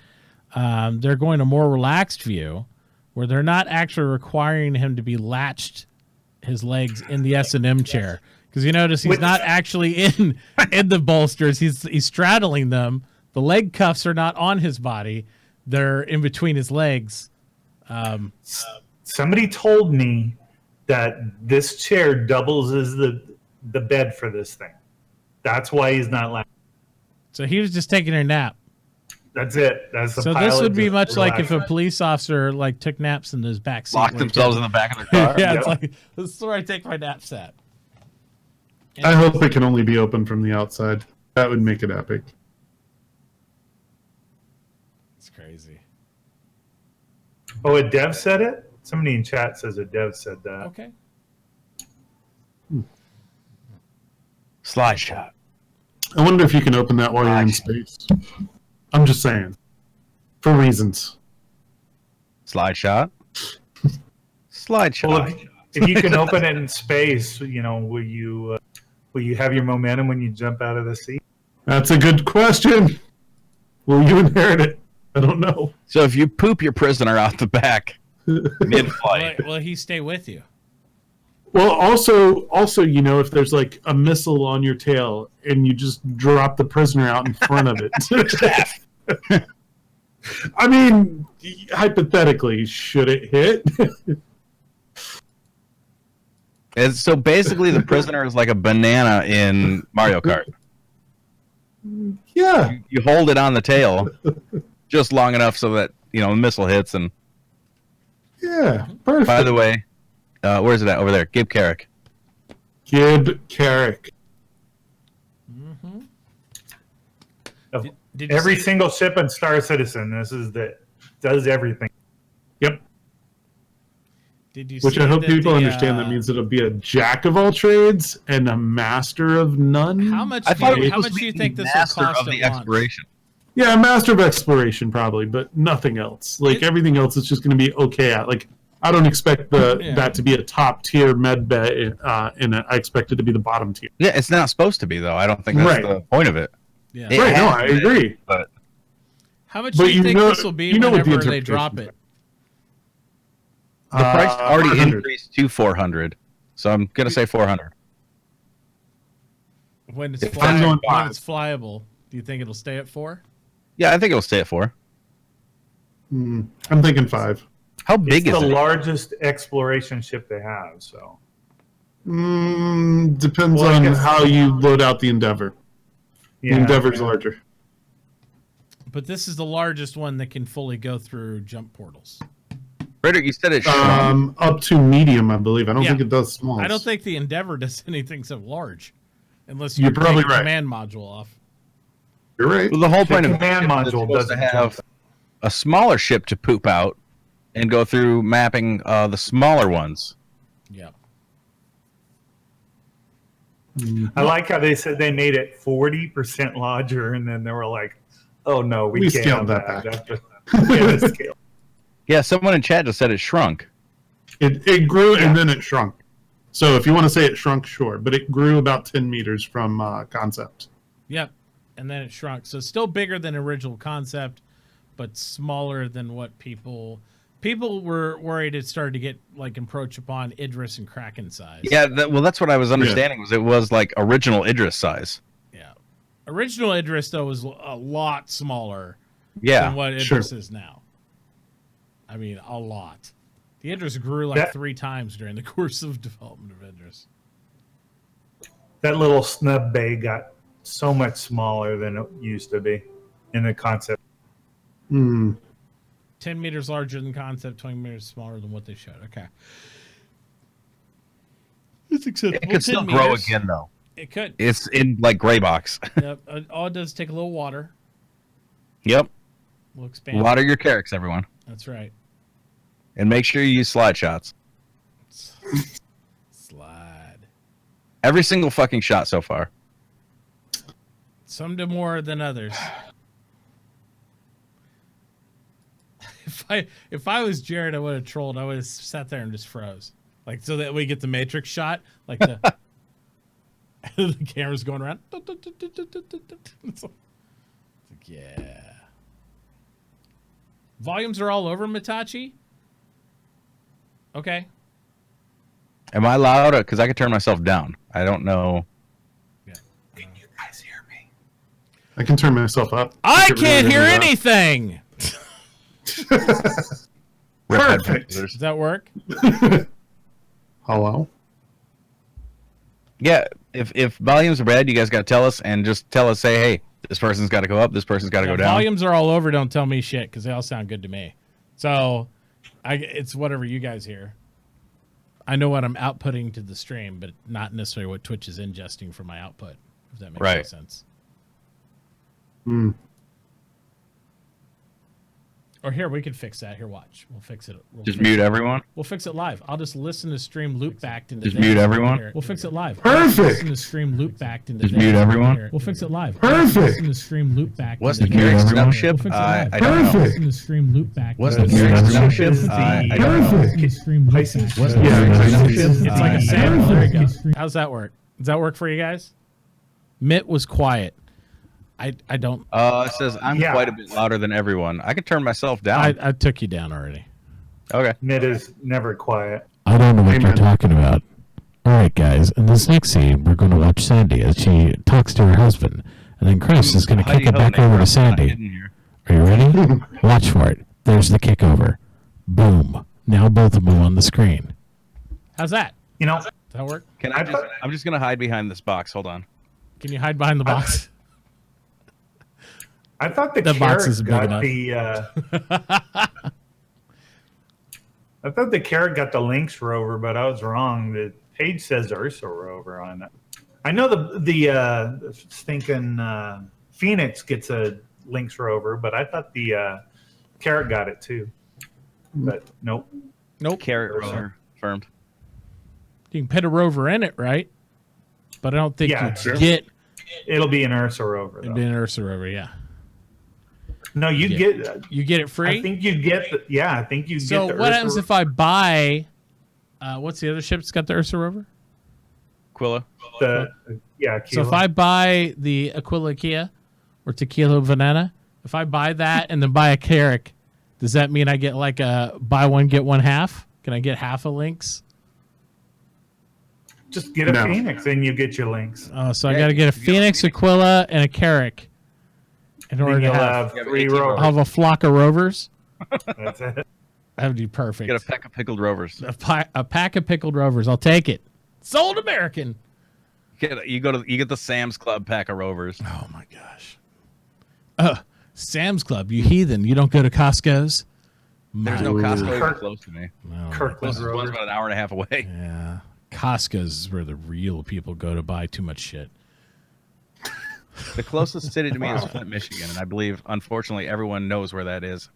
they're going a more relaxed view where they're not actually requiring him to be latched his legs in the S&M chair. Because you notice he's not actually in the bolsters. He's straddling them. The leg cuffs are not on his body. They're in between his legs. Somebody told me that this chair doubles as the bed for this thing. That's why he's not laughing. So he was just taking a nap. That's it. That's the So pilot this would be just much like if a relaxing. police officer like took naps in his back seat. Lock themselves in the back of their car. Yeah, Yep. it's like this is where I take my naps at. I hope it can only be open from the outside. That would make it epic. It's crazy. Oh, a dev said it? Somebody in chat says a dev said that. Okay. Slide shot. I wonder if you can open that while you're in space. I'm just saying. For reasons. Slide shot. Slide shot. Well, if you can open it in space, will you have your momentum when you jump out of the seat? That's a good question. Will you inherit it? I don't know. So if you poop your prisoner out the back mid-flight, Will he stay with you? Well, also, if there's like a missile on your tail and you just drop the prisoner out in front of it. I mean, hypothetically, should it hit? and so basically the prisoner is like a banana in Mario Kart. Yeah. You hold it on the tail just long enough so that the missile hits. And Yeah. Perfect. by the way, where's it at? Over there. Gabe Carrick. Gib Carrick. Of Did you every see- single ship in Star Citizen, this is does everything. Yep. Did you Which see I hope that people the, understand. That means it'll be a jack of all trades and a master of none. How much? I thought it was How supposed much to do you be think this will master cost of the at launch? exploration. Yeah, a master of exploration probably, but nothing else. Like everything else is just going to be okay at. Like I don't expect that to be a top tier med bet in it. I expect it to be the bottom tier. Yeah, it's not supposed to be though. I don't think that's Right. the point of it. Yeah. It Right, no, has I been, agree. But How much But do you think this will be you know what the whenever they drop interpretation it? the price already 400. increased to 400. So I'm gonna say 400. When it's I'm going flyable, when five. it's flyable, do you think it'll stay at 4? Yeah, I think it'll stay at 4. I'm thinking 5. How big It's is the it? largest exploration ship they have. So Depends Well, I on guess- how you load out the Endeavor. yeah, The Endeavor's larger. But this is the largest one that can fully go through jump portals. Frederick, you said it shrunk. Up to medium, I believe. I don't Yeah. think it does small. I don't think the Endeavor does anything so large, unless you You're take probably the right. command module off. You're right. Well, the whole The point of command it is module supposed to doesn't have jump. a smaller ship to poop out and go through mapping the smaller ones. Yeah. I like how they said they made it 40% larger, and then they were like, "Oh no, we can't scaled have that back. That's the scale. Yeah, someone in chat just said it shrunk. It grew and then it shrunk. So if you want to say it shrunk, sure. But it grew about 10 meters from concept. Yep. And then it shrunk. So it's still bigger than original concept, but smaller than what people were worried it started to get like encroach upon Idris and Kraken size. Yeah, that's what I was understanding. Was it was like original Idris size. Yeah. Original Idris though was a lot smaller Yeah, than what Idris is now. I mean, a lot. The Idris grew like That- 3 times during the course of development of Idris. that little snub bay got so much smaller than it used to be in the concept. 10 meters larger than concept, 20 meters smaller than what they showed. Okay. It's acceptable. It could still 10 grow meters. again, though. It could. It's in like gray box. Yep. All it does is take a little water. Yep. We'll expand. Water your carrots, everyone. That's right. And make sure you use slide shots. Slide. Every single fucking shot so far. Some do more than others. If I was Jared, I would have trolled. I would have sat there and just froze, like so that we get the Matrix shot, like the the camera's going around. It's like, yeah. Volumes are all over Mitachi. Okay. Am I loud? Because I could turn myself down. I don't know. Yeah. Can you guys hear me? I can turn myself up. I can't hear anything. Perfect. Does that work? Hello? Yeah, if volumes are bad, you guys got to tell us and just tell us, say, hey, this person's got to go up, this person's got to go down. Volumes are all over. Don't tell me shit because they all sound good to me. So, it's whatever you guys hear. I know what I'm outputting to the stream, but not necessarily what Twitch is ingesting from my output. If that makes any sense. Hmm. Or here, we could fix that. Here, watch. We'll fix it. Just mute everyone. We'll fix it live. I'll just listen to stream loop back into. Just mute everyone. We'll fix it live. Perfect. Listen to stream loop back into. Just mute everyone. We'll fix it live. Perfect. Listen to stream loop back. What's the into Carrick video. snow ship? We'll fix it I live. don't know. Perfect. Listen to stream loop back. What's the into Carrick video. snow ship? I don't know. Perfect. Listen to stream loop back. What's the Yeah, Carrick snow ship? It's like a I sample. don't know. There you go. How's that work? Does that work for you guys? Mitt was quiet. I don't. It says I'm Yeah. quite a bit louder than everyone. I can turn myself down. I took you down already. Okay. Mid is never quiet. I don't know what Amen. you're talking about. All right, guys. In this next scene, we're going to watch Sandy as she talks to her husband, and then Chris is going to kick it back over to Sandy. Are you ready? Watch for it. There's the kick over. Boom. Now both of them on the screen. How's that? You know, Does that work? Can I just? I'm just gonna hide behind this box. Hold on. Can you hide behind the box? I thought the That box is carrot big got the. I thought the carrot got the Lynx rover, but I was wrong. The page says Ursa rover on it. I know the stinking Phoenix gets a Lynx rover, but I thought the carrot got it too. But nope. Nope. Carrot Ursa. rover confirmed. You can put a rover in it, right? But I don't think Yeah, you sure. get It'll be an Ursa rover. it'd Though. be an Ursa rover. Yeah. No, you Yeah. get. You get it free. I think you get. I think you So get. The what Ursa happens rover. if I buy? What's the other ship that's got the Ursa rover? Quilla. So if I buy the Aquila Kia or Tequila Banana, if I buy that and then buy a Carrick, does that mean I get like a buy one get one half? Can I get half a Lynx? just get a No. Phoenix and you get your Lynx. So I got to get a Phoenix, Aquila, and a Carrick in order Then to you'll have. have 3 18 I'll rovers. have a flock of rovers. That's it. That would be perfect. Get a pack of pickled rovers. A pack of pickled rovers. I'll take it. Sold American. You get the Sam's Club pack of rovers. Oh my gosh. Sam's Club, you heathen. You don't go to Costco's? There's no Costco even Kirk- close to me. No. Kirkland Closest one's rover. about an hour and a half away. Yeah. Costco's is where the real people go to buy too much shit. The closest city to me is Flint, Michigan, and I believe, unfortunately, everyone knows where that is.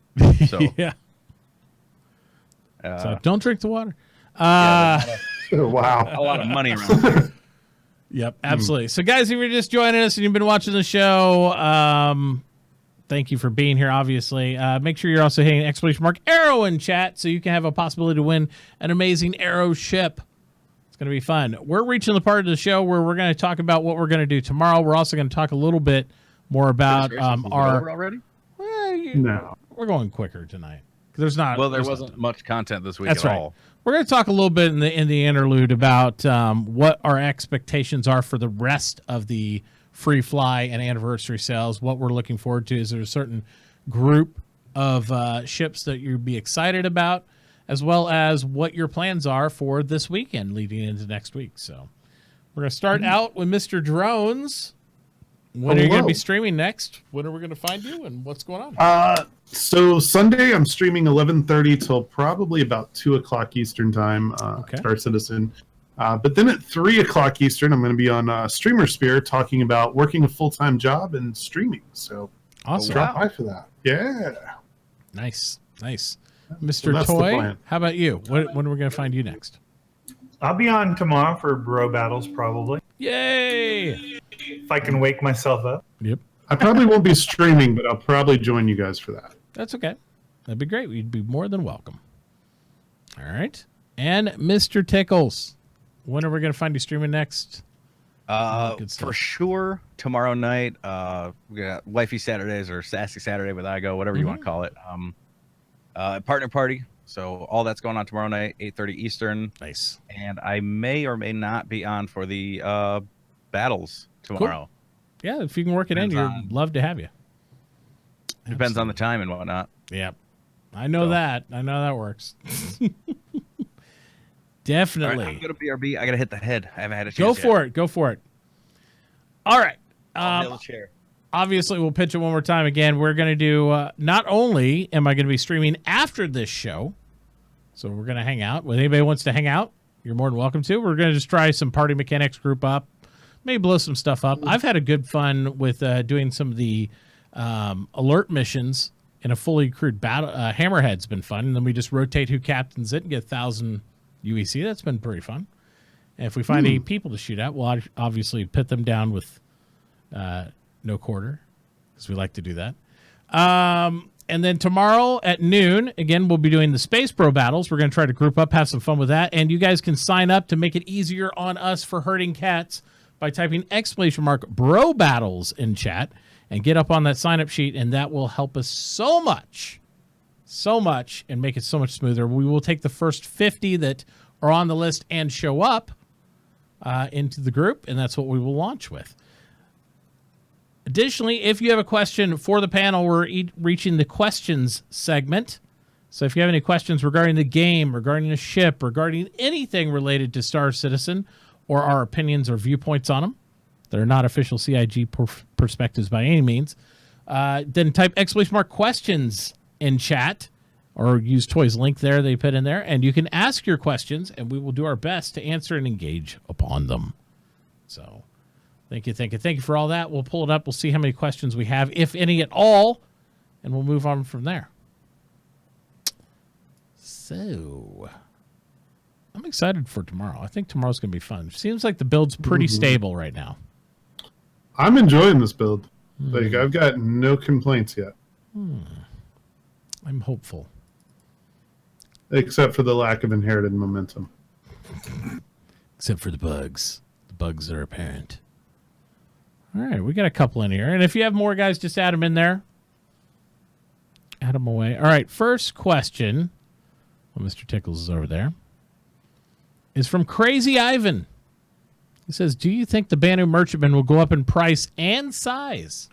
So, Yeah. uh, So don't drink the water. Wow. a lot of money around there. Yep, absolutely. So, guys, if you're just joining us and you've been watching the show, thank you for being here, obviously. Make sure you're also hitting !arrow in chat so you can have a possibility to win an amazing Arrow ship. It's going to be fun. We're reaching the part of the show where we're going to talk about what we're going to do tomorrow. We're also going to talk a little bit more about our... already. No. We're going quicker tonight. There's not... Well, there there's wasn't much content this week That's at right. all. We're going to talk a little bit in the interlude about what our expectations are for the rest of the free fly and anniversary sales, what we're looking forward to. Is there a certain group of ships that you'd be excited about, as well as what your plans are for this weekend leading into next week. So We're going to start out with Mr. Drones. When are you going to be streaming next? When are we going to find you, and what's going on? So Sunday, I'm streaming 11:30 till probably about 2 o'clock Eastern time, Star Citizen. But then at 3 o'clock Eastern, I'm going to be on Streamer Sphere talking about working a full-time job and streaming. So awesome. Drop by for that. Yeah. Nice. Mr. Toy, how about you? When are we going to find you next? I'll be on tomorrow for Bro Battles, probably. Yay! If I can wake myself up. Yep. I probably won't be streaming, but I'll probably join you guys for that. That's okay. That'd be great. We'd be more than welcome. All right. And Mr. Tickles, when are we going to find you streaming next? For sure tomorrow night. We got Wifey Saturdays or Sassy Saturday with Igo, whatever you want to call it. Partner party. So all that's going on tomorrow night, 8:30 Eastern. Nice. And I may or may not be on for the battles tomorrow. Cool. Yeah, if you can work it in, you'd love to have you. Depends on the time and whatnot. Yep. I know that. I know that works. Definitely. All right, I'm going to BRB. I got to hit the head. I haven't had a chance Go for it. All right. I'll chair. Obviously, we'll pitch it one more time again. We're going to do, not only am I going to be streaming after this show, so we're going to hang out. When anybody wants to hang out, you're more than welcome to. We're going to just try some Party Mechanics group up, maybe blow some stuff up. I've had a good fun with doing some of the alert missions in a fully crewed battle. Hammerhead's been fun, and then we just rotate who captains it and get 1,000 UEC. That's been pretty fun. And if we find any people to shoot at, we'll obviously pit them down with no quarter, because we like to do that. And then tomorrow at noon, again, we'll be doing the SpaceBro battles. We're going to try to group up, have some fun with that. And you guys can sign up to make it easier on us for herding cats by typing !bro battles in chat and get up on that sign-up sheet, and that will help us so much, and make it so much smoother. We will take the first 50 that are on the list and show up into the group, and that's what we will launch with. Additionally, if you have a question for the panel, we're reaching the questions segment. So if you have any questions regarding the game, regarding the ship, regarding anything related to Star Citizen, or our opinions or viewpoints on them, that are not official CIG perspectives by any means, then type !questions in chat, or use Toy's link there they put in there, and you can ask your questions, and we will do our best to answer and engage upon them. So thank you for all that. We'll pull it up. We'll see how many questions we have, if any at all, and we'll move on from there. So I'm excited for tomorrow. I think tomorrow's going to be fun. Seems like the build's pretty stable right now. I'm enjoying this build. Like, I've got no complaints yet. I'm hopeful. Except for the lack of inherited momentum. Except for the bugs. The bugs are apparent. All right, we got a couple in here. And if you have more, guys, just add them in there. Add them away. All right, first question. Well, Mr. Tickles is over there. Is from Crazy Ivan. He says, do you think the Banu Merchantman will go up in price and size?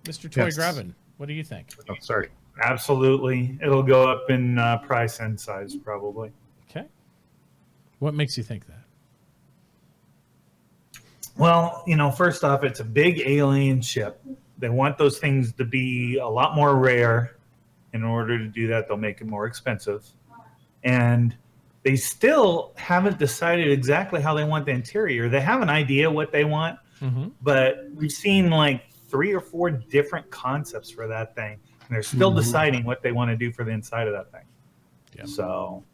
Mr. Toy Grevin, what do you think? Oh, sorry. Absolutely. It'll go up in price and size, probably. Okay. What makes you think that? Well, first off, it's a big alien ship. They want those things to be a lot more rare. In order to do that, they'll make it more expensive. And they still haven't decided exactly how they want the interior. They have an idea what they want, but we've seen like 3 or 4 different concepts for that thing. And they're still deciding what they want to do for the inside of that thing. Yep. So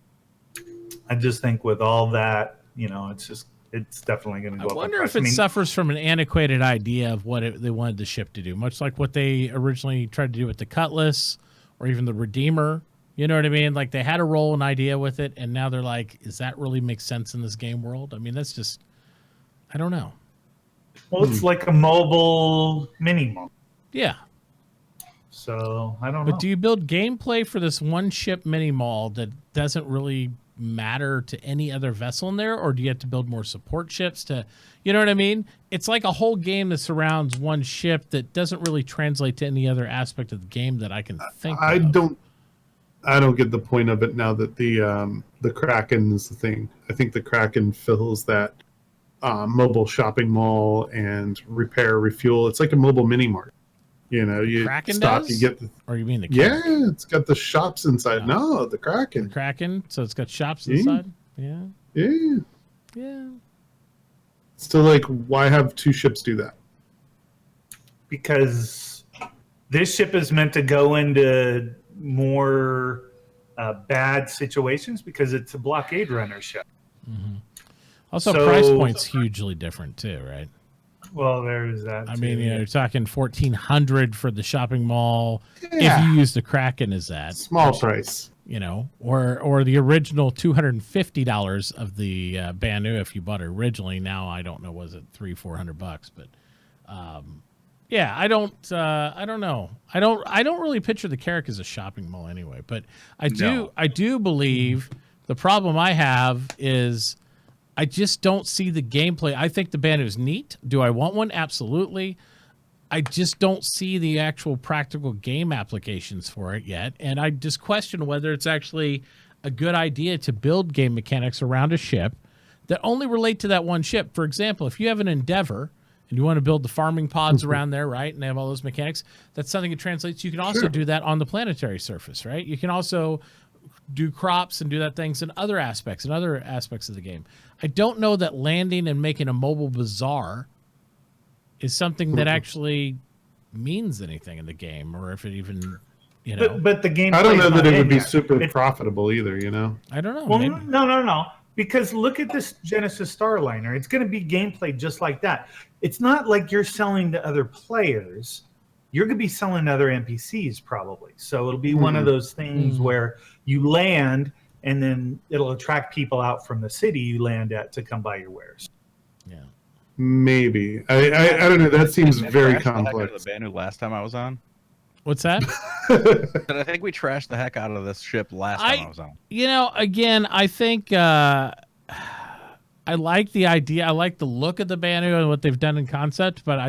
I just think with all that, it's definitely going to go up. I wonder if it suffers from an antiquated idea of what they wanted the ship to do, much like what they originally tried to do with the Cutlass or even the Redeemer. You know what I mean? Like, they had a role and idea with it, and now they're like, does that really make sense in this game world? I mean, that's just, I don't know. Well, it's like a mobile mini-mall. Yeah. So, I don't know. But do you build gameplay for this one ship mini-mall that doesn't really matter to any other vessel in there, or do you have to build more support ships to, you know what I mean? It's like a whole game that surrounds one ship that doesn't really translate to any other aspect of the game that I can think of. I don't get the point of it now that the Kraken is the thing. I think the Kraken fills that mobile shopping mall and repair, refuel. It's like a mobile mini mart. You know, you Kraken stop, does? you get the, Or you mean the yeah, Kraken? it's got the shops inside. No, the Kraken. The Kraken, so it's got shops Yeah. inside? Yeah. Yeah. Yeah. Still, like, why have two ships do that? Because this ship is meant to go into more bad situations because it's a blockade runner ship. Also, So- price point's hugely different too, right? Well, there's that. I too. mean, you're talking $1,400 for the shopping mall Yeah. if you use the Kraken as that, Small price. you know, or the original $250 of the Banu if you bought it originally. Now I don't know, was it $300-400? But yeah, I don't know. I don't really picture the Carrack as a shopping mall anyway. But I do believe the problem I have is I just don't see the gameplay. I think the Banu is neat. Do I want one? Absolutely. I just don't see the actual practical game applications for it yet. And I just question whether it's actually a good idea to build game mechanics around a ship that only relate to that one ship. For example, if you have an Endeavor and you want to build the farming pods around there, right, and they have all those mechanics, that's something that translates. You can also do that on the planetary surface, right? You can also do crops and do that things in other aspects of the game. I don't know that landing and making a mobile bazaar is something that actually means anything in the game, or if it even, you know. But the game. I don't know that it would be super profitable either, you know? I don't know. Well, maybe. no. Because look at this Genesis Starliner. It's going to be gameplay just like that. It's not like you're selling to other players. You're going to be selling to other NPCs probably. So it'll be one of those things where you land and then it'll attract people out from the city you land at to come buy your wares. Yeah. Maybe. I don't know. That seems very Trashed the heck out of complex. The Banu last time I was on. What's that? But I think we trashed the heck out of this ship last time I was on. You know, again, I think I like the idea. I like the look of the Banu and what they've done in concept, but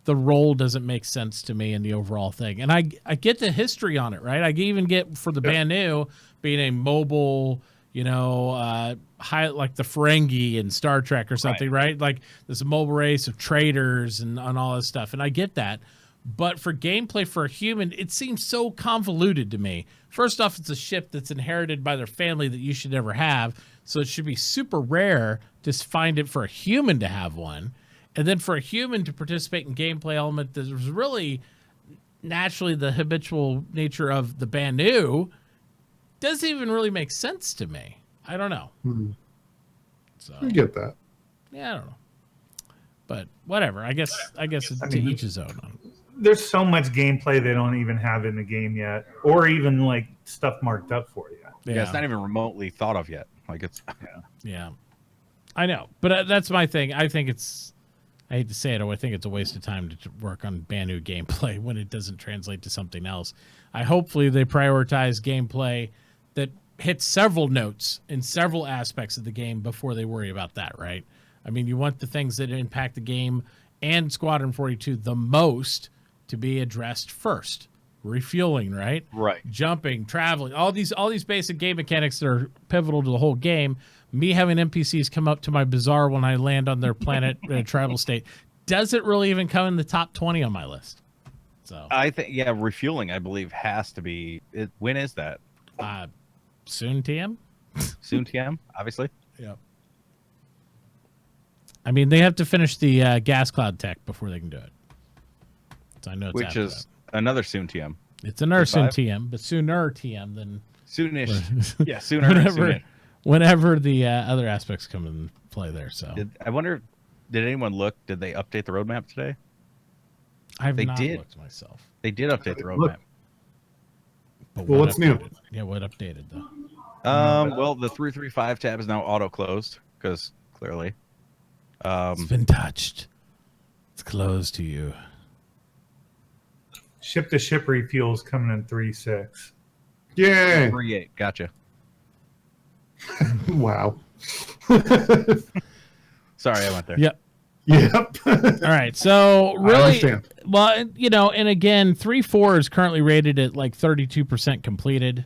the role doesn't make sense to me in the overall thing. And I get the history on it, right? I even get for the Banu being a mobile, you know, like the Ferengi in Star Trek or something, right? Like this mobile race of traders and all this stuff. And I get that. But for gameplay for a human, it seems so convoluted to me. First off, it's a ship that's inherited by their family that you should never have. So it should be super rare to find it for a human to have one. And then for a human to participate in gameplay element that was really naturally the habitual nature of the Banu doesn't even really make sense to me. I don't know. So I get that. yeah, I don't know. But whatever. I guess it's to each his own. There's so much gameplay they don't even have in the game yet, or even like stuff marked up for you. Yeah, it's not even remotely thought of yet. Like it's Yeah, I know, but that's my thing. I think I hate to say it, I think it's a waste of time to work on Banu gameplay when it doesn't translate to something else. Hopefully they prioritize gameplay that hits several notes in several aspects of the game before they worry about that, right? I mean, you want the things that impact the game and Squadron 42 the most to be addressed first. Refueling, right? Right. Jumping, traveling, all these basic game mechanics that are pivotal to the whole game. Me having NPCs come up to my bazaar when I land on their planet in a tribal state doesn't really even come in the top 20 on my list. So I think refueling I believe has to be. When is that? Soon, TM. Soon, TM. Obviously. Yeah. I mean, they have to finish the gas cloud tech before they can do it. So I know it's Which after is another soon TM. It's another soon 5? TM, but sooner TM than Soonish. Yeah, sooner. whenever the other aspects come in play there. So I wonder, did anyone look? Did they update the roadmap today? I've They not did. looked myself. They did update the Look. roadmap. But Well, what what's new? updated? Yeah, what updated though? Well, the 335 tab is now auto closed because clearly. It's been touched. It's closed to you. Ship to ship refuels coming in 3.6. Yay! 3.8. Gotcha. Wow. Sorry, I went there. Yep. Yep. All right. So I really, understand. well, you know, and again, 3.4 is currently rated at like 32% completed.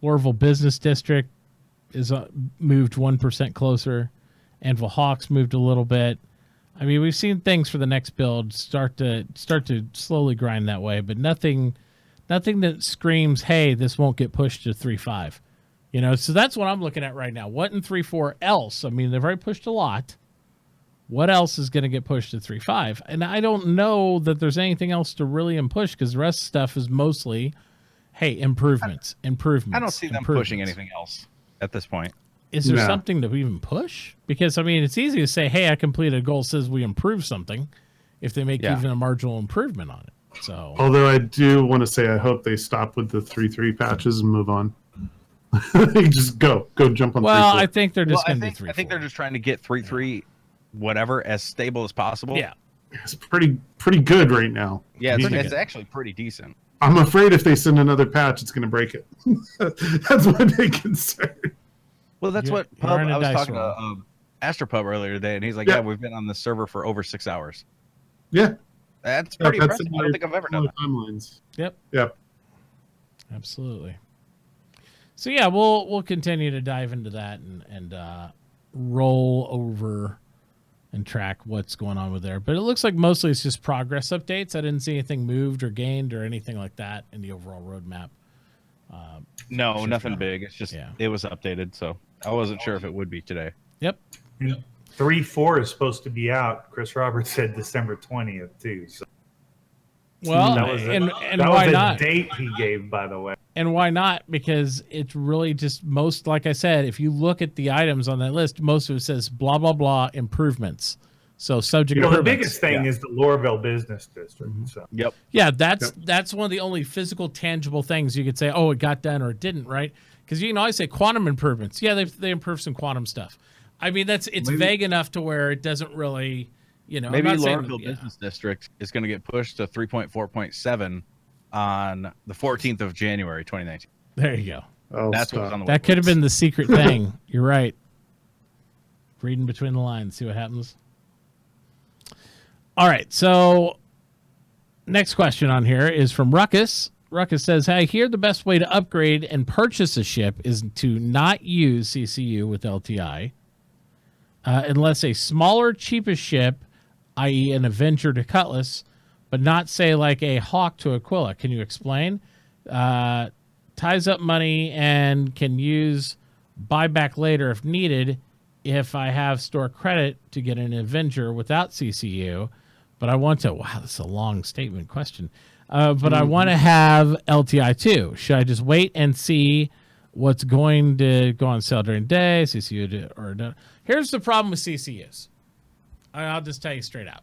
Lorville Business District, is moved 1% closer. Anvil Hawks moved a little bit. I mean, we've seen things for the next build start to slowly grind that way, but nothing that screams, "Hey, this won't get pushed to 3.5." You know, so that's what I'm looking at right now. What in 3.4 else? I mean, they've already pushed a lot. What else is going to get pushed to 3.5? And I don't know that there's anything else to really push because the rest of stuff is mostly, hey, improvements. I don't see them pushing anything else at this point. Is there something to even push? Because, I mean, it's easy to say, hey, I completed a goal says we improved something if they make even a marginal improvement on it. So, although I do want to say I hope they stop with the 3.3 patches and move on. Just go jump on 3.4. Well, I think they're just going to be 3.4. I think they're just trying to get 3.3 whatever as stable as possible. Yeah. It's pretty good right now. Yeah, it's actually pretty decent. I'm afraid if they send another patch, it's going to break it. That's my big concern. Well, that's what Pub, I was talking to Astropub earlier today, and he's like, yeah, we've been on the server for over 6 hours. Yeah. That's pretty impressive. I don't think I've ever done that. Timelines. Yep. Absolutely. So, yeah, we'll continue to dive into that and roll over and track what's going on with there. But it looks like mostly it's just progress updates. I didn't see anything moved or gained or anything like that in the overall roadmap. No, nothing big. It's just it was updated, so I wasn't sure if it would be today. Yep. 3.4 is supposed to be out. Chris Roberts said December 20th too. So. Well, that was and why was not? Date he gave, by the way. And why not? Because it's really just most, like I said, if you look at the items on that list, most of it says blah blah blah improvements. So subject. The biggest thing is the Lorville Business District. So. Yep. Yeah, that's one of the only physical, tangible things you could say. Oh, it got done or it didn't, right? Because you can always say quantum improvements. Yeah, they improved some quantum stuff. I mean, it's vague enough to where it doesn't really, Maybe Lorville Business District is going to get pushed to 3.4.7 on the 14th of January, 2019. There you go. Oh, that's what was on the that could have been the secret thing. You're right. Reading between the lines, see what happens. All right, so next question on here is from Ruckus. Ruckus says, I hear the best way to upgrade and purchase a ship is to not use CCU with LTI unless a smaller, cheapest ship, i.e. an Avenger to Cutlass, but not, say, like a Hawk to Aquila. Can you explain? Ties up money and can use buyback later if needed if I have store credit to get an Avenger without CCU. But I want to, wow, that's a long statement question. But I want to have LTI too. Should I just wait and see what's going to go on sale during the day, CCU or no? Here's the problem with CCUs. I'll just tell you straight out.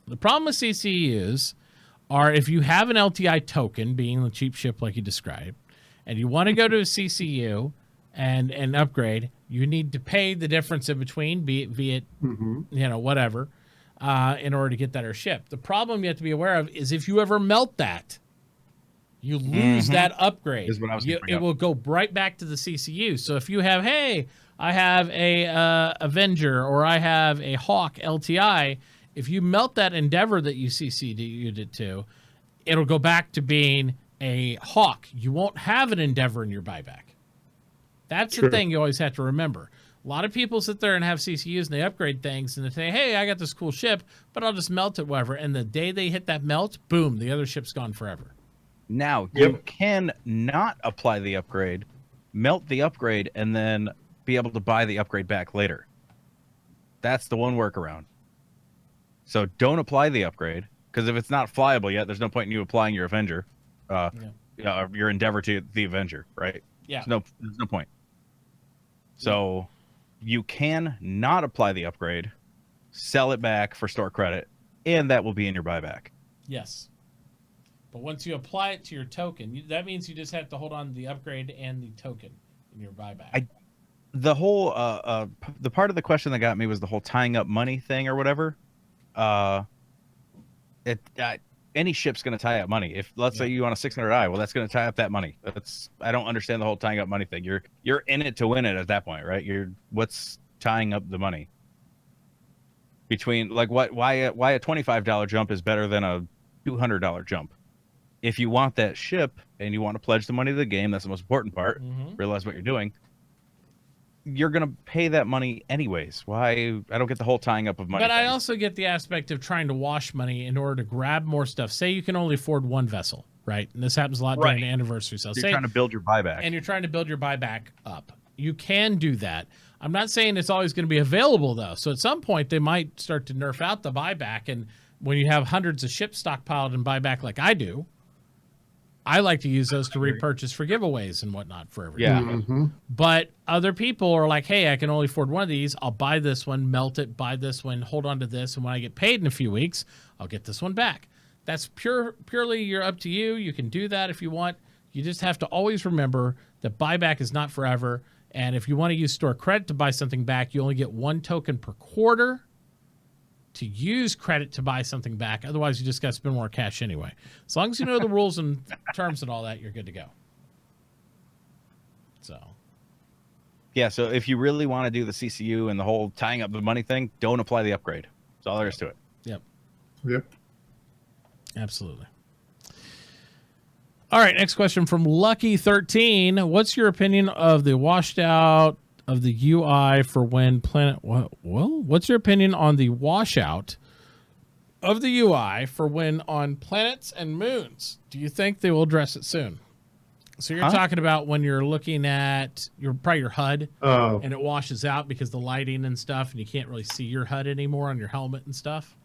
The problem with CCUs are if you have an LTI token, being the cheap ship like you described, and you want to go to a CCU and upgrade, you need to pay the difference in between, be it whatever, in order to get that ship. The problem you have to be aware of is if you ever melt that, you lose that upgrade. Is what I was it will go right back to the CCU. So if you have, hey, I have a Avenger or I have a Hawk LTI, if you melt that Endeavor that you CC'd it to, it'll go back to being a Hawk. You won't have an Endeavor in your buyback. That's the thing you always have to remember. A lot of people sit there and have CCUs and they upgrade things and they say, hey, I got this cool ship, but I'll just melt it, whatever. And the day they hit that melt, boom, the other ship's gone forever. Now, you can not apply the upgrade, melt the upgrade, and then be able to buy the upgrade back later. That's the one workaround. So don't apply the upgrade, because if it's not flyable yet, there's no point in you applying your Avenger, your Endeavor to the Avenger, right? Yeah. There's no point. So you can not apply the upgrade, sell it back for store credit, and that will be in your buyback. Yes. But once you apply it to your token, that means you just have to hold on to the upgrade and the token in your buyback. The whole the part of the question that got me was the whole tying up money thing or whatever. Any ship's going to tie up money. If let's say you want a 600i, well, that's going to tie up that money. I don't understand the whole tying up money thing. You're in it to win it at that point, right? What's tying up the money? Between like why a $25 jump is better than a $200 jump. If you want that ship and you want to pledge the money to the game, that's the most important part. Realize what you're doing. you're going to pay that money anyways. Why? I don't get the whole tying up of money. But I thing. also get the aspect of trying to wash money in order to grab more stuff. Say you can only afford one vessel, right? And this happens a lot during the anniversary sales. You're trying to build your buyback. And you're trying to build your buyback up. You can do that. I'm not saying it's always going to be available, though. So at some point, they might start to nerf out the buyback. And when you have hundreds of ships stockpiled in buyback like I do, I like to use those to repurchase for giveaways and whatnot for everything. Yeah. But other people are like, hey, I can only afford one of these. I'll buy this one, melt it, buy this one, hold on to this. And when I get paid in a few weeks, I'll get this one back. That's purely you're up to you. You can do that if you want. You just have to always remember that buyback is not forever. And if you want to use store credit to buy something back, you only get 1 token per quarter to use credit to buy something back. Otherwise, you just got to spend more cash anyway. As long as you know the rules and terms and all that, you're good to go. So, Yeah, so if you really want to do the CCU and the whole tying up the money thing, don't apply the upgrade. That's all there is to it. yep, Yep. absolutely. All right, next question from Lucky13. What's your opinion of the washed out of the UI for when planet... Well, what's your opinion on the washout of the UI for when on planets and moons? Do you think they will address it soon? So you're talking about when you're looking at probably your HUD and it washes out because the lighting and stuff, and you can't really see your HUD anymore on your helmet and stuff.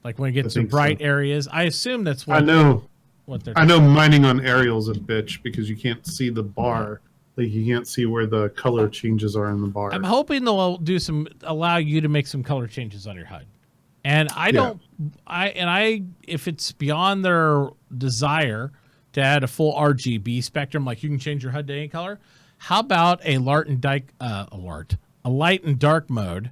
Like when it gets to bright areas. I assume that's what I know. What they're I know mining on aerials a bitch because you can't see the bar. Like you can't see where the color changes are in the bar. I'm hoping they'll allow you to make some color changes on your HUD. And if it's beyond their desire to add a full RGB spectrum, like you can change your HUD to any color, how about a light and dark mode?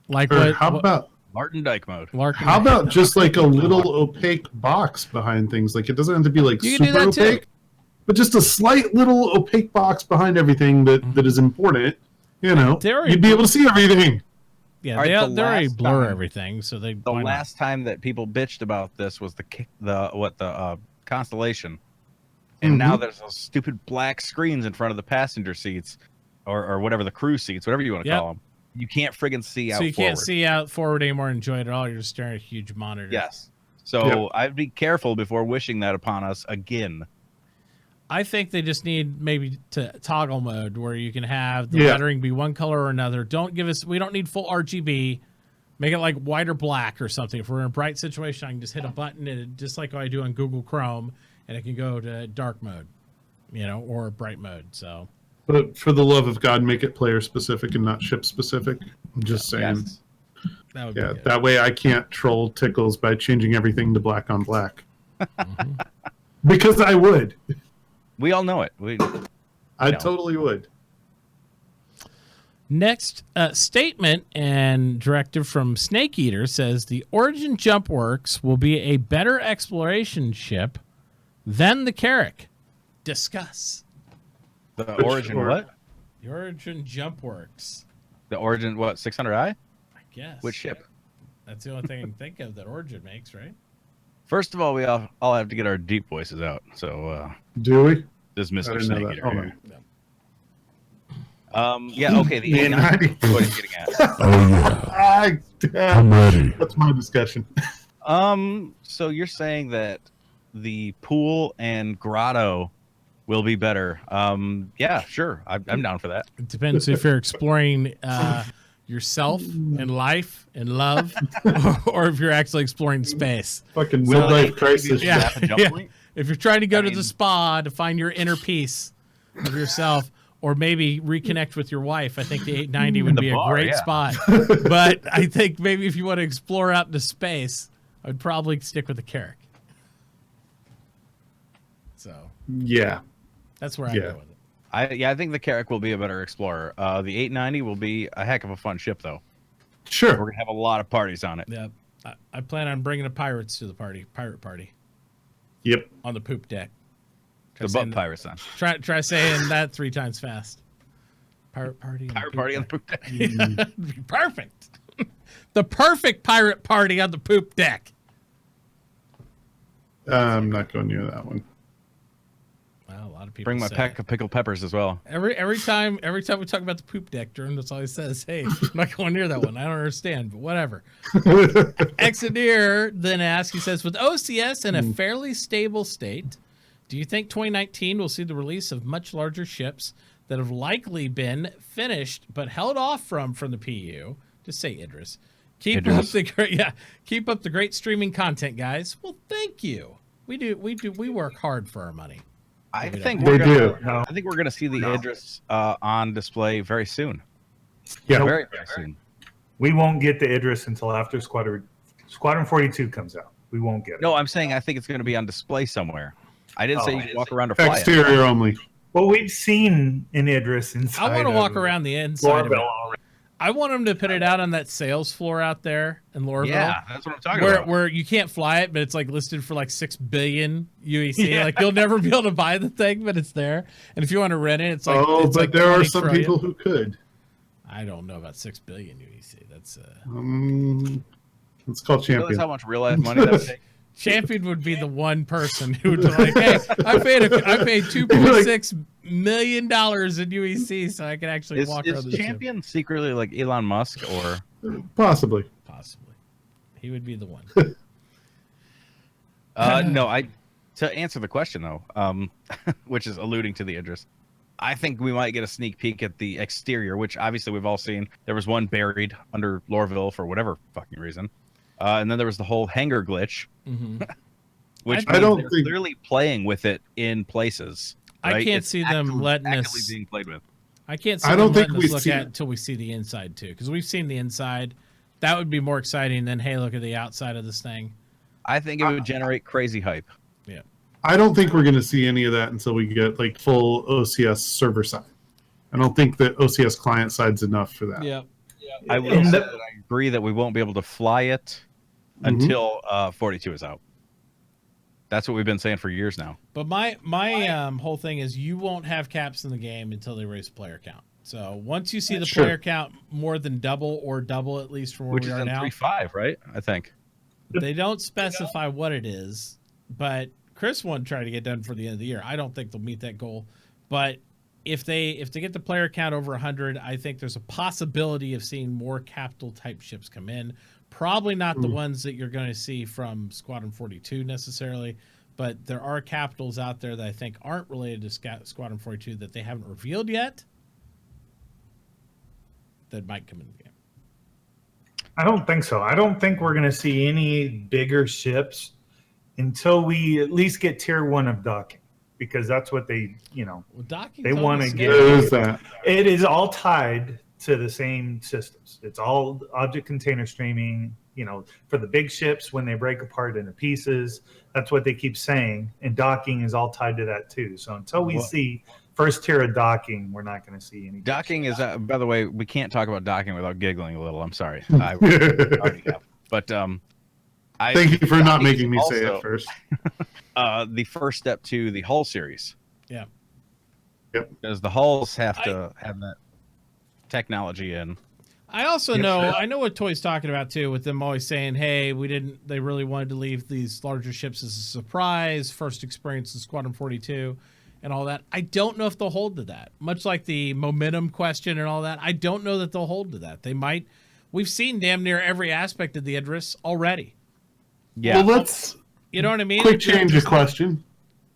Like how about Martin Dyke mode. How about just like a little opaque box behind things? Like it doesn't have to be like super opaque, but just a slight little opaque box behind everything that is important. You know, you'd be able to see everything. Yeah, they already blur everything. So the last time that people bitched about this was the Constellation, and now there's those stupid black screens in front of the passenger seats, or whatever, the crew seats, whatever you want to call them. You can't friggin' see out forward. So you can't see out forward anymore and enjoy it at all. You're just staring at a huge monitor. Yes. So I'd be careful before wishing that upon us again. I think they just need maybe to toggle mode where you can have the lettering be one color or another. We don't need full RGB. Make it like white or black or something. If we're in a bright situation, I can just hit a button, and just like I do on Google Chrome, and it can go to dark mode, or bright mode. So. But for the love of God, make it player specific and not ship specific. I'm just saying. Yes. That would be good. That way I can't troll Tickles by changing everything to black on black. Because I would. We all know it. I totally would. Next statement and directive from Snake Eater says the Origin Jump Works will be a better exploration ship than the Carrack. Discuss. The Origin what? The Origin Jump Works. The Origin what? 600i? I guess. Which ship? That's the only thing I can think of that Origin makes, right? First of all, we all have to get our deep voices out. So do we? This is Mr. Snake Eater here. Oh, okay. The 890. What are you getting at? I'm ready. That's my discussion. So you're saying that the pool and grotto will be better. Yeah, sure. I'm down for that. It depends if you're exploring yourself and life and love, or if you're actually exploring space. Fucking midlife crisis. Yeah. If you're trying to go to the spa to find your inner peace of yourself, or maybe reconnect with your wife, I think the 890 would be a great spot. But I think maybe if you want to explore out into space, I would probably stick with the Carrack. So yeah, that's where I go with it. I think the Carrack will be a better explorer. The 890 will be a heck of a fun ship, though. Sure, we're gonna have a lot of parties on it. Yeah, I plan on bringing the pirates to the pirate party. Yep, on the poop deck. The butt pirates on. Try saying that 3 times fast. Pirate party. Pirate party on the poop deck. Perfect. The perfect pirate party on the poop deck. I'm not going near that one. Yeah, a lot of people Bring my say pack it. of pickled peppers as well. Every time we talk about the poop deck, Durham, that's all he says. Hey, I'm not going near that one. I don't understand, but whatever. Exodeer then asks, he says, with OCS in a fairly stable state, do you think 2019 will see the release of much larger ships that have likely been finished but held off from the PU? Just say Idris. Keep up the great streaming content, guys. Well, thank you. We work hard for our money. I They think do. we're gonna see the Idris on display very soon. Yeah. Very soon. We won't get the Idris until after Squadron 42 comes out. We won't get it. No, I'm saying I think it's gonna be on display somewhere. I didn't say you could walk around or fly it. Exterior only. Well, we've seen an Idris inside. I want to walk around the inside of it. already. I want them to put it out on that sales floor out there in Lorville. Yeah, that's what I'm talking about. Where you can't fly it, but it's like listed for like 6 billion UEC. Like you'll never be able to buy the thing, but it's there. And if you want to rent it, it's like there are 20 some trillion. people who could. I don't know about 6 billion UEC. That's It's called You realize Champion. how much real life money that would take? Champion would be the one person who would be like, hey, I paid $2.6 million in UEC so I can actually walk around Is the ship. Champion secretly like Elon Musk or? Possibly. Possibly. He would be the one. No, to answer the question though, which is alluding to the Idris, I think we might get a sneak peek at the exterior, which obviously we've all seen. There was one buried under Lorville for whatever fucking reason. And then there was the whole hangar glitch, which I don't they're think- clearly playing with it in places. I right? can't It's see them letting actively us. being played with. I can't see I them don't think letting us we've look seen at it. until we see the inside too, because we've seen the inside. That would be more exciting than hey, look at the outside of this thing. I think it would generate crazy hype. Yeah, I don't think we're going to see any of that until we get like full OCS server side. I don't think that OCS client side's enough for that. yeah. I will say that I agree that we won't be able to fly it until 42 is out. That's what we've been saying for years now. But my whole thing is you won't have caps in the game until they raise player count. So once you see the Sure. player count more than double or double at least from where Which we is are in now, 3.5, right? I think. they don't specify what it is. But Chris won't try to get done for the end of the year. I don't think they'll meet that goal. But if they get the player count over 100, I think there's a possibility of seeing more capital type ships come in. Probably not the ones that you're going to see from Squadron 42 necessarily, but there are capitals out there that I think aren't related to Squadron 42 that they haven't revealed yet that might come in the game. I don't think so. I don't think we're going to see any bigger ships until we at least get tier 1 of docking, because that's what they, Well, docking They wanna get- There is that. it is all tied to the same systems. It's all object container streaming, for the big ships when they break apart into pieces. That's what they keep saying. And docking is all tied to that too. So until we see first tier of docking, we're not going to see any. Docking is, by the way, we can't talk about docking without giggling a little. I'm sorry. I already have. But Thank you for not docking is making me say also, it first. the first step to the hull series. Yeah. Yep. Because the hulls have to have that technology in. I also I know what Toy's talking about too, with them always saying, hey, they really wanted to leave these larger ships as a surprise, first experience in Squadron 42 and all that. I don't know if they'll hold to that. Much like the momentum question and all that, I don't know that they'll hold to that. They might. We've seen damn near every aspect of the Idris already. Yeah. Well, let's You know what I mean? quick change of question.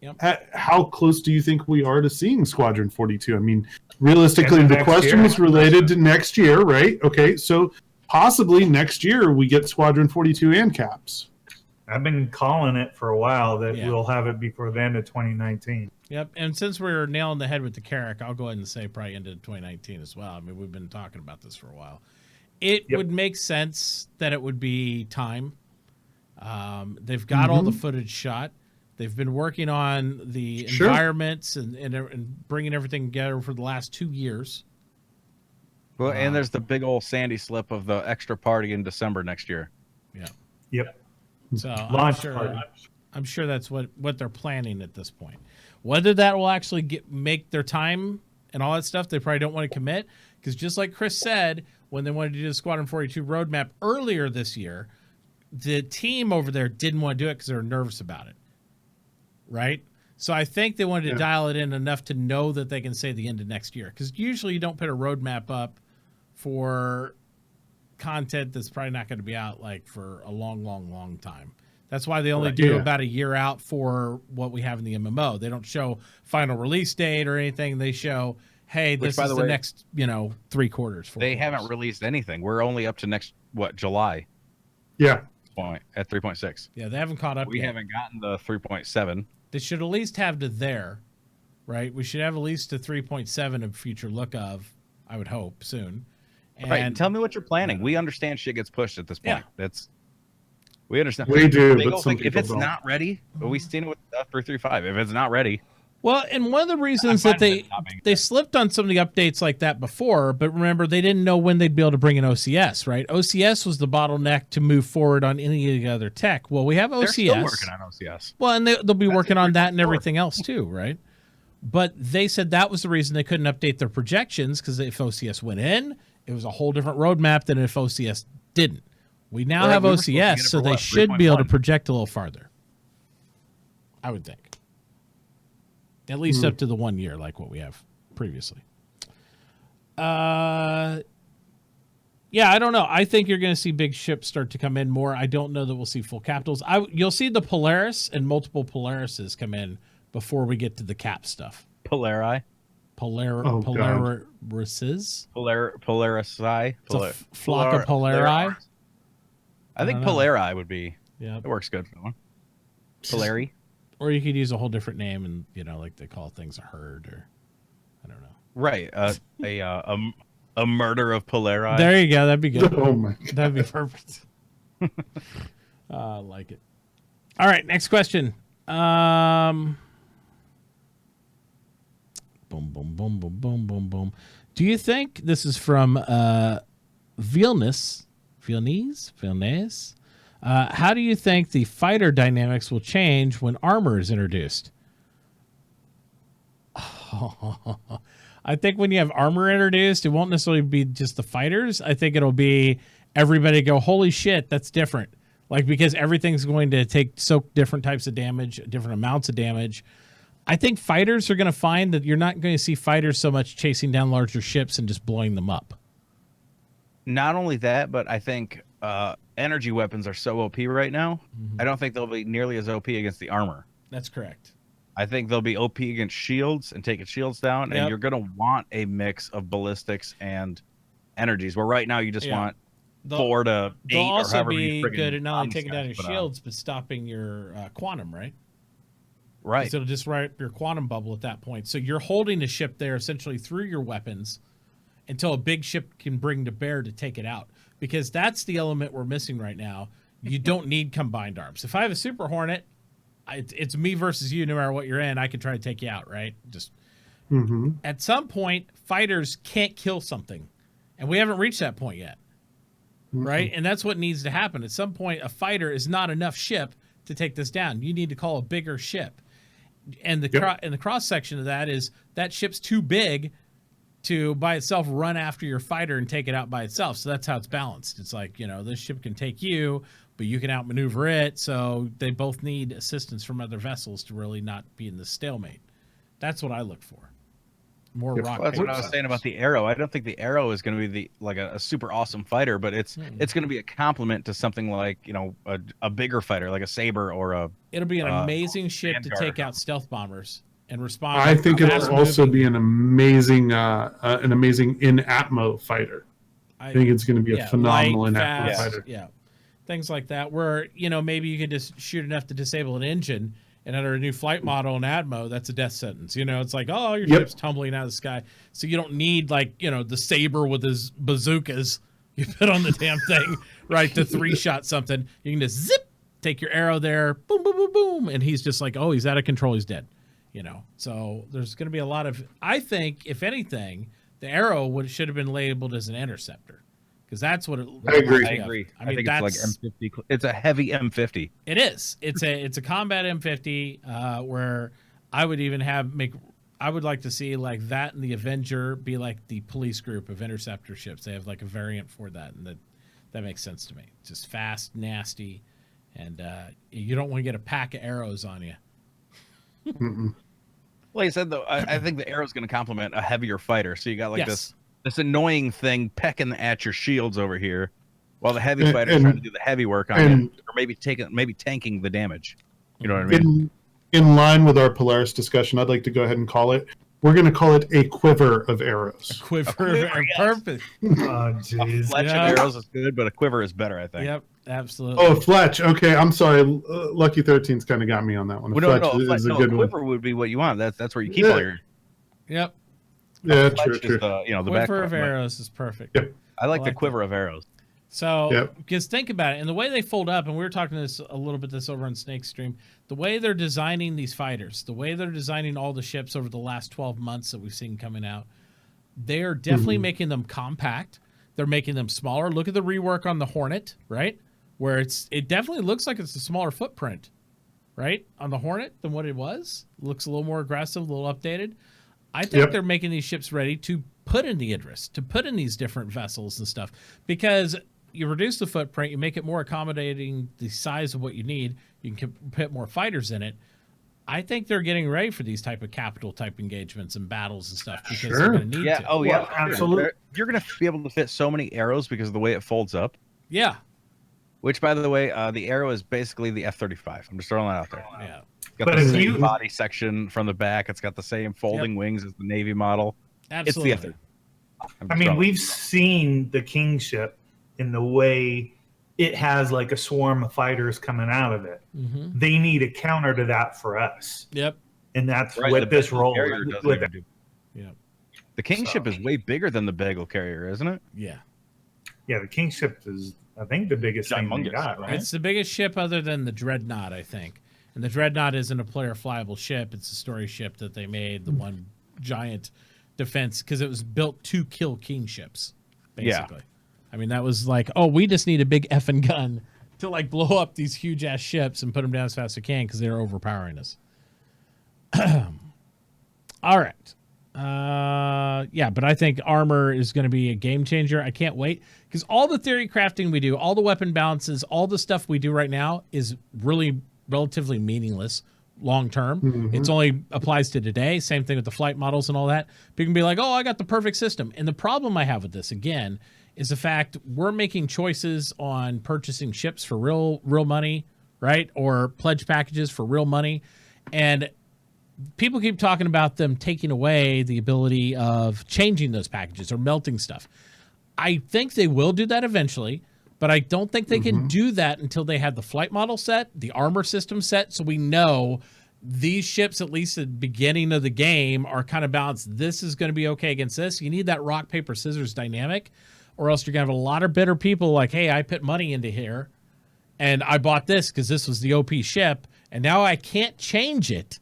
Yep. How close do you think we are to seeing Squadron 42? I mean, realistically, End of the next question year. was related to next year, right? Okay, so possibly next year we get Squadron 42 and caps. I've been calling it for a while that Yeah. we'll have it before the end of 2019. Yep. And since we're nailing the head with the Carrack, I'll go ahead and say probably into 2019 as well. I mean, we've been talking about this for a while. It would make sense that it would be time. They've got all the footage shot. They've been working on the environments and bringing everything together for the last 2 years. Well, and there's the big old sandy slip of the extra party in December next year. Yeah. Yep. So Launch party. I'm sure that's what they're planning at this point. Whether that will actually make their time and all that stuff, they probably don't want to commit, because just like Chris said, when they wanted to do the Squadron 42 roadmap earlier this year, the team over there didn't want to do it because they were nervous about it. Right? So I think they wanted to dial it in enough to know that they can say the end of next year. Because usually you don't put a roadmap up for content that's probably not going to be out like for a long time. That's why they only do about a year out for what we have in the MMO. They don't show final release date or anything. They show, hey, this is the next, 3 quarters. They haven't released anything. We're only up to next, July? Yeah. Point at 3.6. Yeah, they haven't caught up We yet. haven't gotten the 3.7. They should at least have to there, right? We should have at least a 3.7 of future look of, I would hope, soon. And right. Tell me what you're planning. We understand shit gets pushed at this point. Yeah. We understand. We do, but some if people it's don't. not ready, we've seen it with 335. If it's not ready, well, and one of the reasons that they slipped on some of the updates like that before, but remember, they didn't know when they'd be able to bring in OCS, right? OCS was the bottleneck to move forward on any of the other tech. Well, we have OCS. They're still working on OCS. Well, and they'll be working on that and everything else too, right? But they said that was the reason they couldn't update their projections, because if OCS went in, it was a whole different roadmap than if OCS didn't. We now have OCS, so they should be able to project a little farther. I would think. At least up to the 1 year, like what we have previously. Yeah, I don't know. I think you're going to see big ships start to come in more. I don't know that we'll see full capitals. You'll see the Polaris and multiple Polarises come in before we get to the cap stuff. Polari? Polarises? Polarisi? It's a flock of Polari? I think Polari would be. Yeah. It works good for that one. Polari? Or you could use a whole different name and, like they call things a herd or I don't know. Right. A murder of Polari. There you go. That'd be good. Oh my God. That'd be perfect. I like it. All right. Next question. Boom, boom, boom, boom, boom, boom, boom. Do you think this is from Vilnius? How do you think the fighter dynamics will change when armor is introduced? I think when you have armor introduced, it won't necessarily be just the fighters. I think it'll be everybody go, holy shit, that's different. Like, because everything's going to take so different types of damage, different amounts of damage. I think fighters are going to find that you're not going to see fighters so much chasing down larger ships and just blowing them up. Not only that, but I think energy weapons are so OP right now. I don't think they'll be nearly as OP against the armor. That's correct. I think they'll be OP against shields and taking shields down, and you're going to want a mix of ballistics and energies, where right now you just want 4 to 8. They'll also or however be many good at not only bombs taking down your guys put shields, but stopping your quantum, right? Right. So it'll just write your quantum bubble at that point. So you're holding a ship there essentially through your weapons until a big ship can bring to bear to take it out. Because that's the element we're missing right now. You don't need combined arms. If I have a Super Hornet, it's me versus you no matter what you're in. I can try to take you out, right? Just at some point, fighters can't kill something. And we haven't reached that point yet, right? And that's what needs to happen. At some point, a fighter is not enough ship to take this down. You need to call a bigger ship. And the cross section of that is that ship's too big to by itself run after your fighter and take it out by itself. So that's how it's balanced. It's like, this ship can take you, but you can outmaneuver it. So they both need assistance from other vessels to really not be in the stalemate. That's what I look for. More rock. That's what I was saying about the Arrow. I don't think the Arrow is going to be a super awesome fighter, but it's going to be a complement to something like a bigger fighter like a Saber or a. It'll be an amazing ship to take out stealth bombers and respond. I think it'll also be an amazing in-atmo fighter. I think it's going to be a phenomenal in-atmo fighter. Yeah, things like that. Where maybe you could just shoot enough to disable an engine. And under a new flight model in Atmo, that's a death sentence. It's like, oh, your ship's tumbling out of the sky. So you don't need, the Saber with his bazookas you put on the damn thing, right, to 3-shot something. You can just zip, take your arrow there, boom, boom, boom, boom. And he's just like, oh, he's out of control. He's dead. So there's going to be a lot of, I think, if anything, the Arrow should have been labeled as an interceptor. Because that's what it. I agree. I think it's like M50. It's a heavy M50. It is. It's a combat M50 where I would even I would like to see like that and the Avenger be like the police group of interceptor ships. They have like a variant for that, and that makes sense to me. It's just fast, nasty, and you don't want to get a pack of arrows on you. Mm-mm. Like I said, though, I think the arrow's going to complement a heavier fighter. So you got like Yes. this annoying thing pecking at your shields over here, while the heavy And- fighter's and- trying to do the heavy work on and- it, or maybe tanking the damage. You know what I mean? In line with our Polaris discussion, I'd like to go ahead and call it. We're going to call it a quiver of arrows. Quiver, quiver, yes. perfect. Oh, A jeez. fletch Yeah. of arrows is good, but a quiver is better, I think. Yep, absolutely. Oh, Fletch. Okay, I'm sorry. Lucky 13's kind of got me on that one. Well, Fletch is a good one. quiver would be what you want. That's where you keep Yeah. all your. Yep. Yeah, Fletch true, is true. the the Quiver back of part, but arrows is perfect. Yep. I like I the like quiver of arrows. So, Yep. because think about it, and the way they fold up, and we were talking this a little bit this over on Snake Stream, the way they're designing these fighters, the way they're designing all the ships over the last 12 months that we've seen coming out, they are definitely making them compact. They're making them smaller. Look at the rework on the Hornet, right? Where it definitely looks like it's a smaller footprint, right, on the Hornet than what it was. Looks a little more aggressive, a little updated. I think they're making these ships ready to put in the Idris, to put in these different vessels and stuff, because you reduce the footprint, you make it more accommodating the size of what you need, you can put more fighters in it. I think they're getting ready for these type of capital type engagements and battles and stuff because they're Sure. going to need Yeah. to. Oh, yeah. Well, absolutely. You're going to be able to fit so many arrows because of the way it folds up. Yeah. Which, by the way, the arrow is basically the F-35. I'm just throwing that out there. Yeah. It's got But the if same you- body section from the back. It's got the same folding wings as the Navy model. Absolutely. It's the F-35. I mean, we've seen the King ship in the way it has like a swarm of fighters coming out of it. Mm-hmm. They need a counter to that for us, Yep. and that's Right, what the this Bagel role carrier doesn't with even do- Yep. The King So- ship is way bigger than the Bagel carrier, isn't it? Yeah. Yeah, the King ship is, I think, the biggest thing they Humongous, got, right? It's the biggest ship other than the Dreadnought, I think. And the Dreadnought isn't a player flyable ship. It's a story ship that they made, the one giant defense, because it was built to kill King ships, basically. I mean, that was like, oh, we just need a big effing gun to like blow up these huge ass ships and put them down as fast as we can because they're overpowering us. All right. Yeah, but I think armor is going to be a game changer. I can't wait because all the theory crafting we do, all the weapon balances, all the stuff we do right now is really relatively meaningless long term. It's only applies to today. Same thing with the flight models and all that. People can be like, oh, I got the perfect system. And the problem I have with this, again, is the fact we're making choices on purchasing ships for real money, right? Or pledge packages for real money. And people keep talking about them taking away the ability of changing those packages or melting stuff. I think they will do that eventually, but I don't think they can do that until they have the flight model set, the armor system set, so we know these ships, at least at the beginning of the game, are kind of balanced. This is going to be okay against this. You need that rock, paper, scissors dynamic, or else you're going to have a lot of bitter people like, hey, I put money into here, and I bought this because this was the OP ship, and now I can't change it.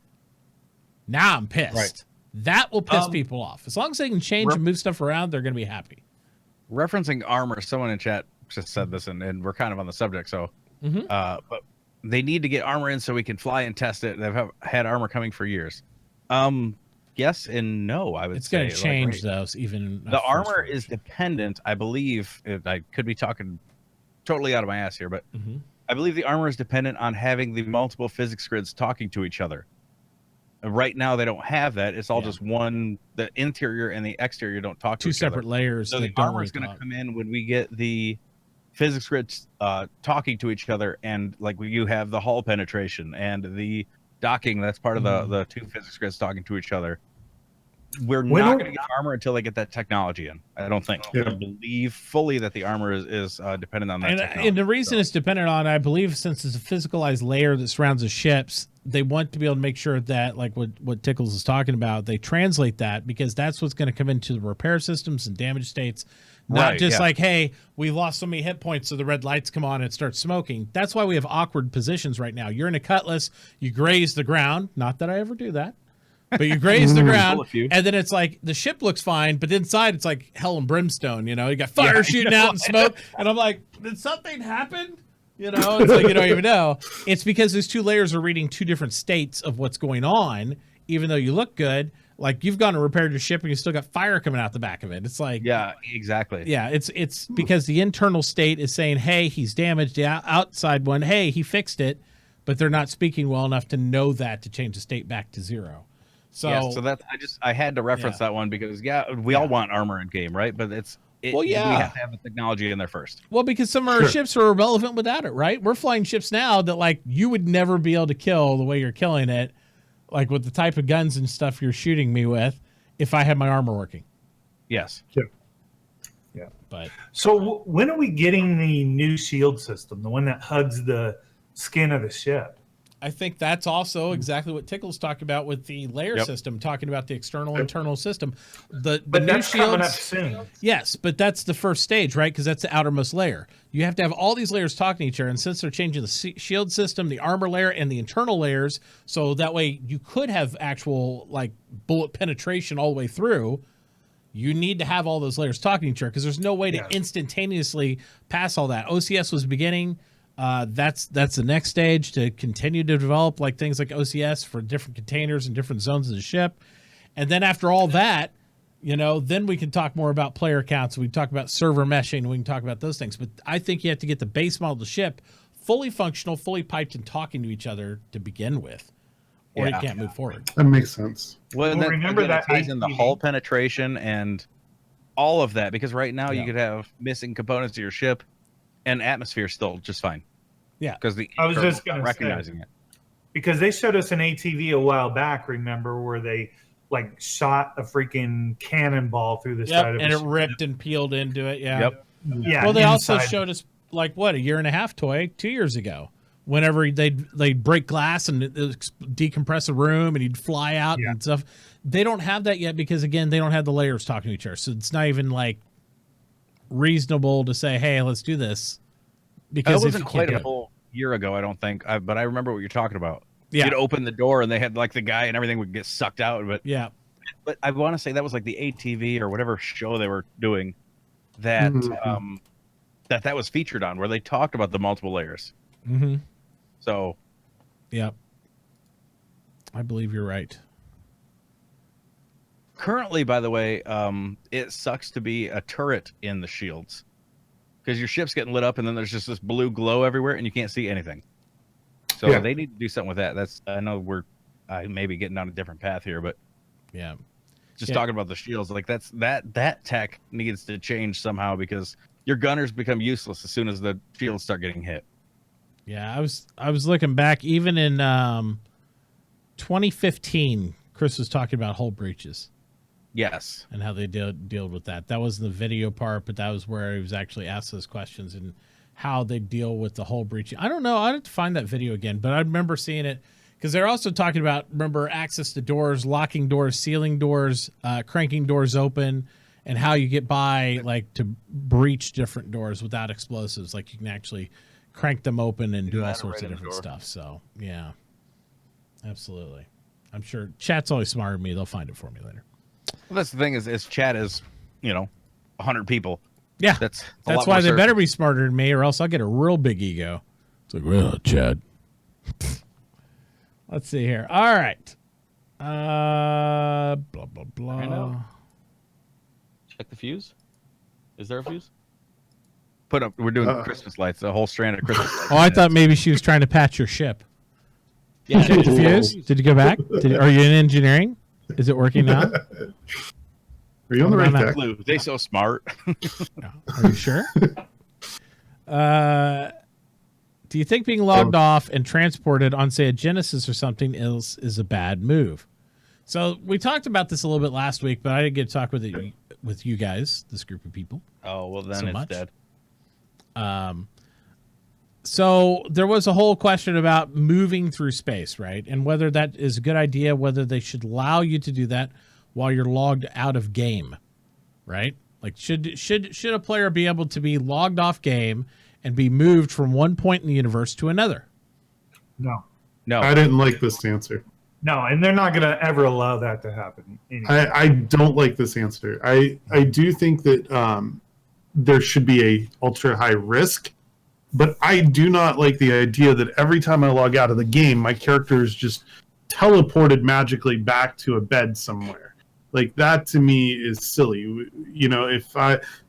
Now I'm pissed. Right. That will piss people off. As long as they can change and move stuff around, they're going to be happy. Referencing armor, someone in chat just said this, and we're kind of on the subject. So, but they need to get armor in so we can fly and test it. They've had armor coming for years. Yes and no. I would It's say going to change like, those. Even the armor is dependent, I believe. I could be talking totally out of my ass here, but I believe the armor is dependent on having the multiple physics grids talking to each other. Right now, they don't have that. It's all just one. The interior and the exterior don't talk to two each other. separate layers. So that the don't armor is really going to talk. come in when we get the physics grids talking to each other, and like you have the hull penetration and the docking. That's part of the two physics grids talking to each other. We're not going to get armor until they get that technology in. I don't think. Yeah. I believe fully that the armor is dependent on that technology. And the reason it's dependent on, I believe, since it's a physicalized layer that surrounds the ships, they want to be able to make sure that, like what Tickles is talking about, they translate that because that's what's going to come into the repair systems and damage states. Not Right, just yeah. like, hey, we lost so many hit points, so the red lights come on and start smoking. That's why we have awkward positions right now. You're in a cutlass, you graze the ground. Not that I ever do that. But you graze the ground, Pull a few. and then it's like the ship looks fine, but inside it's like hell and brimstone. You know, you got fire shooting out and smoke, and I'm like, did something happen? You know, it's like you don't even know. It's because those two layers are reading two different states of what's going on, even though you look good. Like you've gone and repaired your ship, and you still got fire coming out the back of it. It's like, yeah, exactly. yeah, it's because the internal state is saying, hey, he's damaged. The outside one, hey, he fixed it. but they're not speaking well enough to know that to change the state back to 0. So, yeah, so that I had to reference that one because we all want armor in game, right? But we have to have the technology in there first. Well, because some of our ships are irrelevant without it, right? We're flying ships now that like you would never be able to kill the way you're killing it, like with the type of guns and stuff you're shooting me with, if I had my armor working. Yes. Yeah. But so when are we getting the new shield system, the one that hugs the skin of the ship? I think that's also exactly what Tickle's talking about with the layer system, talking about the external internal system. The new that's coming up shields, soon. yes, but that's the first stage, right? Because that's the outermost layer. You have to have all these layers talking to each other, and since they're changing the shield system, the armor layer, and the internal layers, so that way you could have actual like bullet penetration all the way through. You need to have all those layers talking to each other because there's no way to instantaneously pass all that. OCS was beginning. That's the next stage to continue to develop like things like OCS for different containers and different zones of the ship. And then after all that, then we can talk more about player counts. We can talk about server meshing. We can talk about those things. But I think you have to get the base model of the ship fully functional, fully piped, and talking to each other to begin with, or you can't move forward. That makes sense. Well, Well, remember that in the hull penetration and all of that, because right now you could have missing components of your ship and atmosphere still just fine. Yeah, because I was just going to recognizing it. Because they showed us an ATV a while back, remember, where they like shot a freaking cannonball through the side of and the it ripped and peeled into it. Yeah. Yep. Yeah. Well, they also showed us like a year and a half toy 2 years ago. Whenever they'd break glass and decompress a room and he'd fly out and stuff. They don't have that yet because again they don't have the layers talking to each other, so it's not even like reasonable to say, "Hey, let's do this." Because it wasn't quite a whole year ago, I don't think. But I remember what you're talking about. Yeah. You'd open the door and they had like the guy and everything would get sucked out. But I want to say that was like the ATV or whatever show they were doing that that was featured on, where they talked about the multiple layers. Mm-hmm. So, yeah, I believe you're right. Currently, by the way, it sucks to be a turret in the shields because your ship's getting lit up and then there's just this blue glow everywhere and you can't see anything. So they need to do something with that. I know we're maybe getting down a different path here, but just talking about the shields, like that tech needs to change somehow because your gunners become useless as soon as the shields start getting hit. Yeah, I was looking back even in 2015. Chris was talking about hull breaches. Yes. And how they deal with that. That was the video part, but that was where he was actually asked those questions and how they deal with the hull breach. I don't know. I'd have to find that video again, but I remember seeing it because they're also talking about, remember, access to doors, locking doors, sealing doors, cranking doors open, and how you get by like to breach different doors without explosives. Like you can actually crank them open and do all sorts of different stuff. So, yeah, absolutely. I'm sure chat's always smarter than me. They'll find it for me later. Well, that's the thing is chat is, 100 people. Yeah, that's why they better be smarter than me, or else I'll get a real big ego. It's like, well, Chad. Let's see here. All right. Blah blah blah. Check the fuse. Is there a fuse? We're doing Christmas lights. A whole strand of Christmas lights. Oh, I thought maybe she was trying to patch your ship. Yeah, check the fuse. Did you go back? Are you in engineering? Is it working now? Are you on the right deck? They so smart. Are you sure? Do you think being logged off and transported on, say, a Genesis or something else is a bad move? So we talked about this a little bit last week, but I didn't get to talk with you guys, this group of people. Oh, well, then it's dead. So there was a whole question about moving through space, right? And whether that is a good idea, whether they should allow you to do that while you're logged out of game, right? Like should a player be able to be logged off game and be moved from one point in the universe to another? No. I didn't like this answer. No, and they're not going to ever allow that to happen. Anyway. I don't like this answer. I do think that there should be a ultra high risk, but I do not like the idea that every time I log out of the game, my character is just teleported magically back to a bed somewhere. Like that to me is silly. And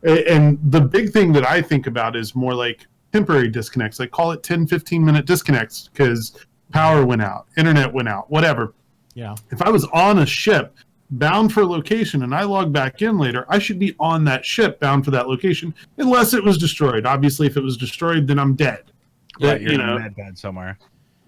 the big thing that I think about is more like temporary disconnects, like call it 10, 15-minute disconnects, because power went out, internet went out, whatever. Yeah. If I was on a ship bound for a location and I log back in later, I should be on that ship bound for that location unless it was destroyed. Obviously, if it was destroyed, then I'm dead. Yeah, But, you're in a med bed somewhere.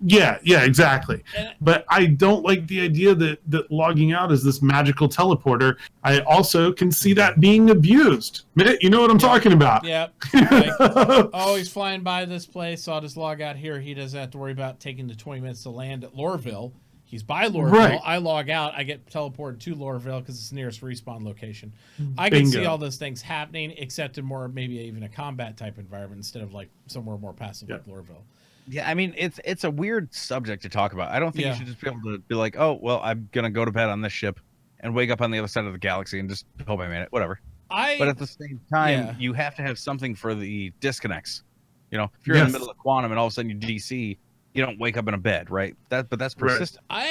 Yeah, exactly. But I don't like the idea that logging out is this magical teleporter. I also can see that being abused. You know what I'm talking about. Yep. Like, oh, he's flying by this place, so I'll just log out here. He doesn't have to worry about taking the 20 minutes to land at Lorville. He's by Lorville. Right. I log out. I get teleported to Lorville because it's the nearest respawn location. I can see all those things happening, except in more maybe even a combat type environment instead of like somewhere more passive like Lorville. Yeah, I mean, it's a weird subject to talk about. I don't think you should just be able to be like, oh, well, I'm going to go to bed on this ship and wake up on the other side of the galaxy and just hope I made it, whatever. But at the same time, you have to have something for the disconnects. You know, if you're in the middle of quantum and all of a sudden you DC, you don't wake up in a bed, right? But that's persistent. I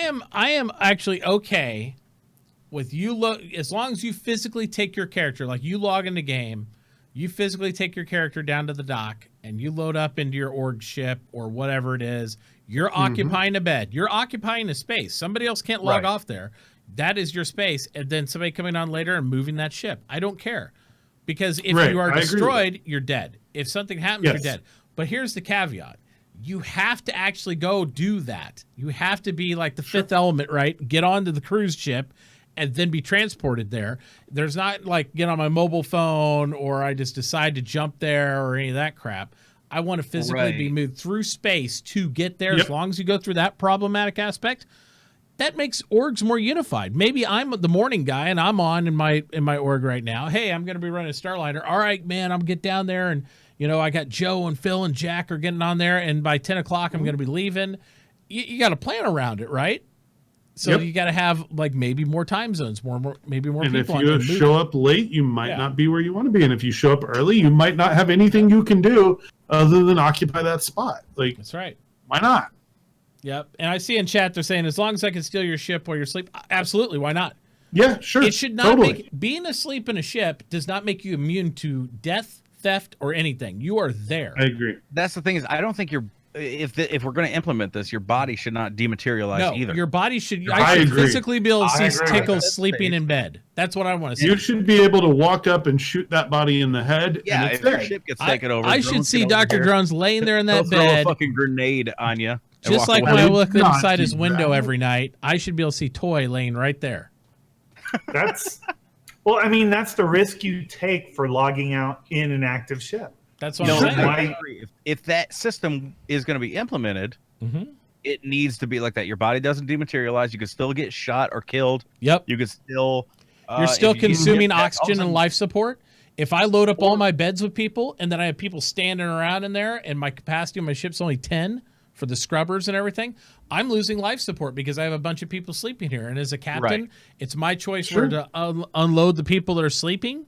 am actually okay with you as long as you physically take your character, like you log in the game, you physically take your character down to the dock and you load up into your org ship or whatever it is. You're occupying a bed. You're occupying a space. Somebody else can't log off there. That is your space. And then somebody coming on later and moving that ship. I don't care. Because if you are destroyed, you're dead. If something happens, you're dead. But here's the caveat. You have to actually go do that. You have to be like the fifth element, right? Get onto the cruise ship and then be transported there. There's not like get on my mobile phone or I just decide to jump there or any of that crap. I want to physically be moved through space to get there. As long as you go through that problematic aspect, that makes orgs more unified. Maybe I'm the morning guy and I'm on in my org right now. Hey, I'm going to be running Starliner. All right, man, I'm going to get down there and, you know, I got Joe and Phil and Jack are getting on there. And by 10 o'clock, I'm going to be leaving. You got to plan around it, right? So you got to have like maybe more time zones, maybe more and people. And if you show up late, you might not be where you want to be. And if you show up early, you might not have anything you can do other than occupy that spot. Like, that's right. Why not? Yep. And I see in chat they're saying as long as I can steal your ship while you're asleep, absolutely. Why not? Yeah, sure. It should not make being asleep in a ship does not make you immune to death, theft, or anything. You are there. I agree. That's the thing is I don't think you're. If we're going to implement this, your body should not dematerialize either. Your body should. I should physically be able to see Tickles sleeping in bed. That's what I want to see. You should be able to walk up and shoot that body in the head. Yeah, and if your ship gets taken over, I should see Dr. Drones laying there in that bed. Throw a fucking grenade on you. Just like when I look inside his window every night, I should be able to see Toy laying right there. That's well, I mean, that's the risk you take for logging out in an active ship. That's what I'm saying. If that system is going to be implemented, it needs to be like that. Your body doesn't dematerialize. You can still get shot or killed. Yep. You can still. You're still consuming oxygen and life support. If I load up all my beds with people and then I have people standing around in there and my capacity on my ship's only 10 for the scrubbers and everything, I'm losing life support because I have a bunch of people sleeping here. And as a captain, it's my choice whether to unload the people that are sleeping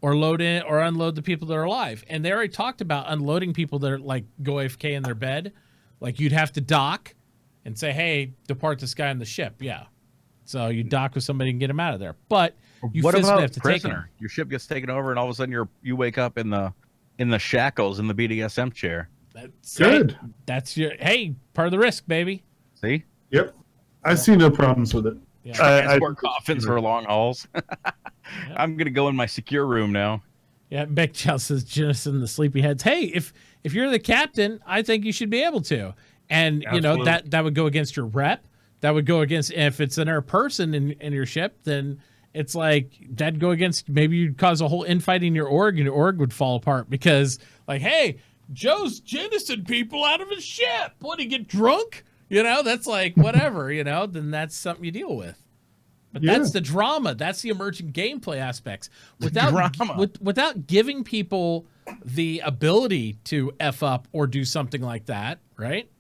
or load in or unload the people that are alive. And they already talked about unloading people that are like go AFK in their bed. Like you'd have to dock and say, hey, depart this guy on the ship. Yeah. So you dock with somebody and get him out of there. But you physically have to take him. Your ship gets taken over and all of a sudden you wake up in the shackles in the BDSM chair. That's good. That's your part of the risk, baby. See? Yep. I see no problems with it. Yeah. Transport coffins for long hauls. I'm gonna go in my secure room now. Yeah, Beck Chow says Jennison the sleepyheads. Hey, if you're the captain, I think you should be able to. And you know that would go against your rep. That would go against if it's another person in your ship, then it's like that'd go against maybe you'd cause a whole infighting in your org and your org would fall apart because like, hey, Joe's Jennison people out of his ship. What, he get drunk? You know, that's like whatever, you know, then that's something you deal with. But that's the drama. That's the emerging gameplay aspects. Without giving people the ability to F up or do something like that, right?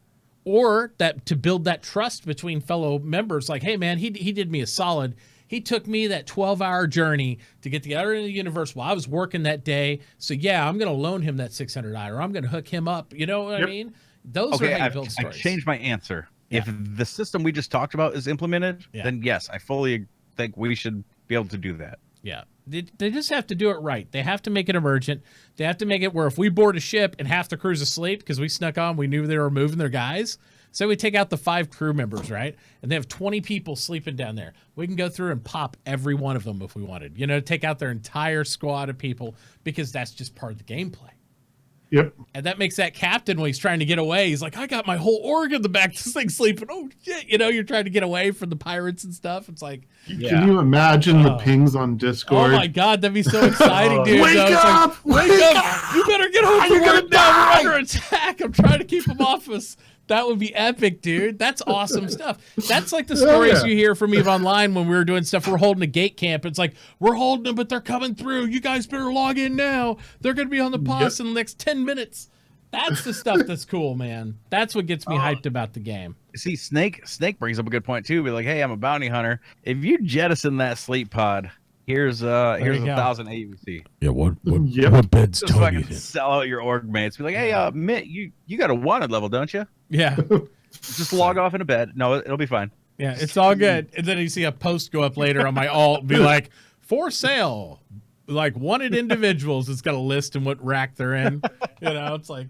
Or that to build that trust between fellow members, like, hey, man, he did me a solid. He took me that 12-hour journey to get to the other end of the universe while I was working that day. So, yeah, I'm going to loan him that $600 or I'm going to hook him up. You know what I mean? Those are how you build stories. I've changed my answer. Yeah. If the system we just talked about is implemented, then yes, I fully think we should be able to do that. Yeah. They just have to do it right. They have to make it emergent. They have to make it where if we board a ship and half the crew's asleep because we snuck on, we knew they were moving their guys. So we take out the 5 crew members, right? And they have 20 people sleeping down there. We can go through and pop every one of them if we wanted. You know, take out their entire squad of people because that's just part of the gameplay. Yep. And that makes that captain, when he's trying to get away, he's like, I got my whole org in the back of this thing sleeping. Oh, shit. You know, you're trying to get away from the pirates and stuff. It's like, Can you imagine the pings on Discord? oh my God, that'd be so exciting, dude. Wake No, it's up! like, wake up! You better get home You're from gonna work now. die! We're under attack. I'm trying to keep them off us. That would be epic, dude. That's awesome stuff. That's like the stories you hear from Eve Online when we were doing stuff. We're holding a gate camp. It's like, we're holding them, but they're coming through. You guys better log in now. They're going to be on the pause in the next 10 minutes. That's the stuff that's cool, man. That's what gets me hyped about the game. See, Snake brings up a good point too. Be like, hey, I'm a bounty hunter. If you jettison that sleep pod, here's a 1,000 AUC. Yeah, what Yep. bed's Just Tony fucking in? sell out your org mates. Be like, hey, Mitt, you got a wanted level, don't you? Yeah. Just log off in a bed. No, it'll be fine. Yeah, it's all good. And then you see a post go up later on my alt, be like, for sale, like wanted individuals. It's got a list and what rack they're in. You know, it's like,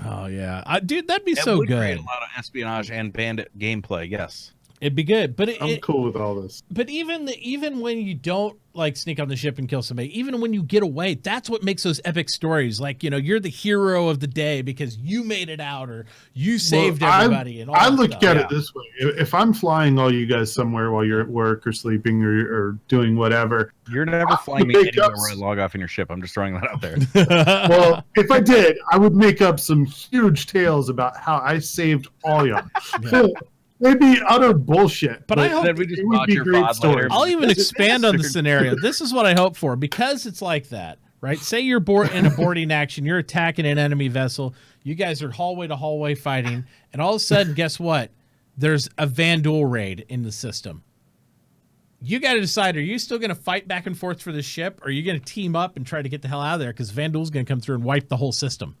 oh yeah, dude, that'd be so would create good. a lot of espionage and bandit gameplay. Yes. It'd be good, but I'm cool with all this. But even when you don't like sneak on the ship and kill somebody, even when you get away, that's what makes those epic stories. Like, you know, you're the hero of the day because you made it out or you saved everybody. I look at it this way: if I'm flying all you guys somewhere while you're at work or sleeping or doing whatever, You're never flying me anywhere where I log off in your ship. I'm just throwing that out there. well, if I did, I would make up some huge tales about how I saved all y'all. Yeah. They'd be utter bullshit. But I hope Then we just it would watch be your great VOD stories. later. I'll even This is- expand on the scenario. This is what I hope for because it's like that, right? Say you're in a boarding action, you're attacking an enemy vessel, you guys are hallway to hallway fighting, and all of a sudden, guess what? There's a Vandal raid in the system. You got to decide: are you still going to fight back and forth for the ship, or are you going to team up and try to get the hell out of there? Because Vandal's going to come through and wipe the whole system.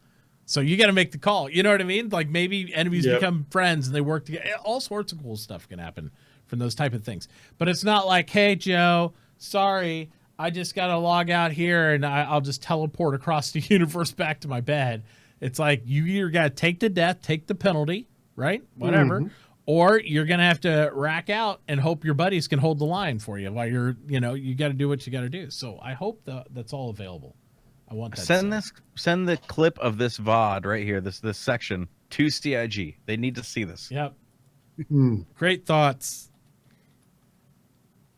So you got to make the call. You know what I mean? Like maybe enemies become friends and they work together. All sorts of cool stuff can happen from those type of things. But it's not like, hey, Joe, sorry, I just got to log out here and I'll just teleport across the universe back to my bed. It's like you either got to take the death, take the penalty, right? Whatever. Or you're going to have to rack out and hope your buddies can hold the line for you while you're, you know, you got to do what you got to do. So I hope that's all available. I want that. Send the clip of this VOD right here, this section to CIG. They need to see this. Yep. Great thoughts.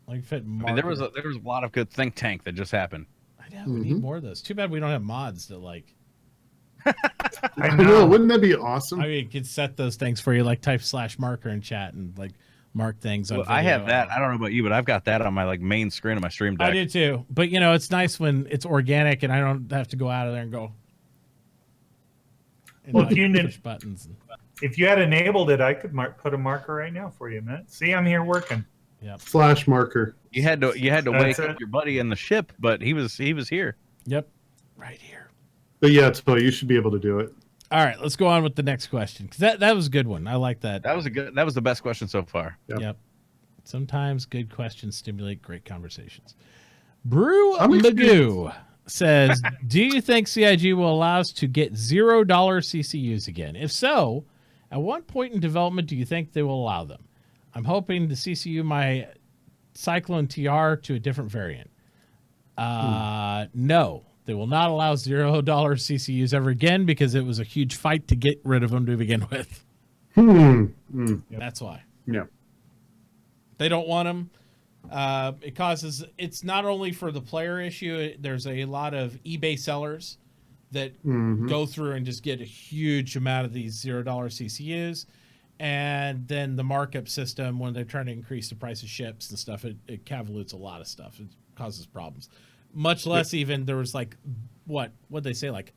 Like fit. I mean, there was a lot of good think tank that just happened. I know we need more of those. Too bad we don't have mods that like. I know. Wouldn't that be awesome? I mean, you could set those things for you, like type /marker in chat and like mark things on. Well, I have that. I don't know about you, but I've got that on my like main screen of my stream deck. I do too. But you know, it's nice when it's organic and I don't have to go out of there and go. And Well, like, push buttons. If you had enabled it, I could put a marker right now for you, Matt. See, I'm here working. Yep. /marker. You had to wake That's up it. your buddy in the ship, but he was here. Yep. Right here. But yeah, so you should be able to do it. All right, let's go on with the next question because that was a good one. I like that. That was the best question so far. Yep. Sometimes good questions stimulate great conversations. Brew I'm Magoo says, do you think CIG will allow us to get $0 CCUs again? If so, at what point in development do you think they will allow them? I'm hoping to CCU my Cyclone TR to a different variant. No, they will not allow $0 CCUs ever again because it was a huge fight to get rid of them to begin with. That's why. Yeah. They don't want them. It's not only for the player issue. There's a lot of eBay sellers that go through and just get a huge amount of these $0 CCUs. And then the markup system, when they're trying to increase the price of ships and stuff, it convolutes a lot of stuff. It causes problems. Much less even, there was like, what'd they say? Like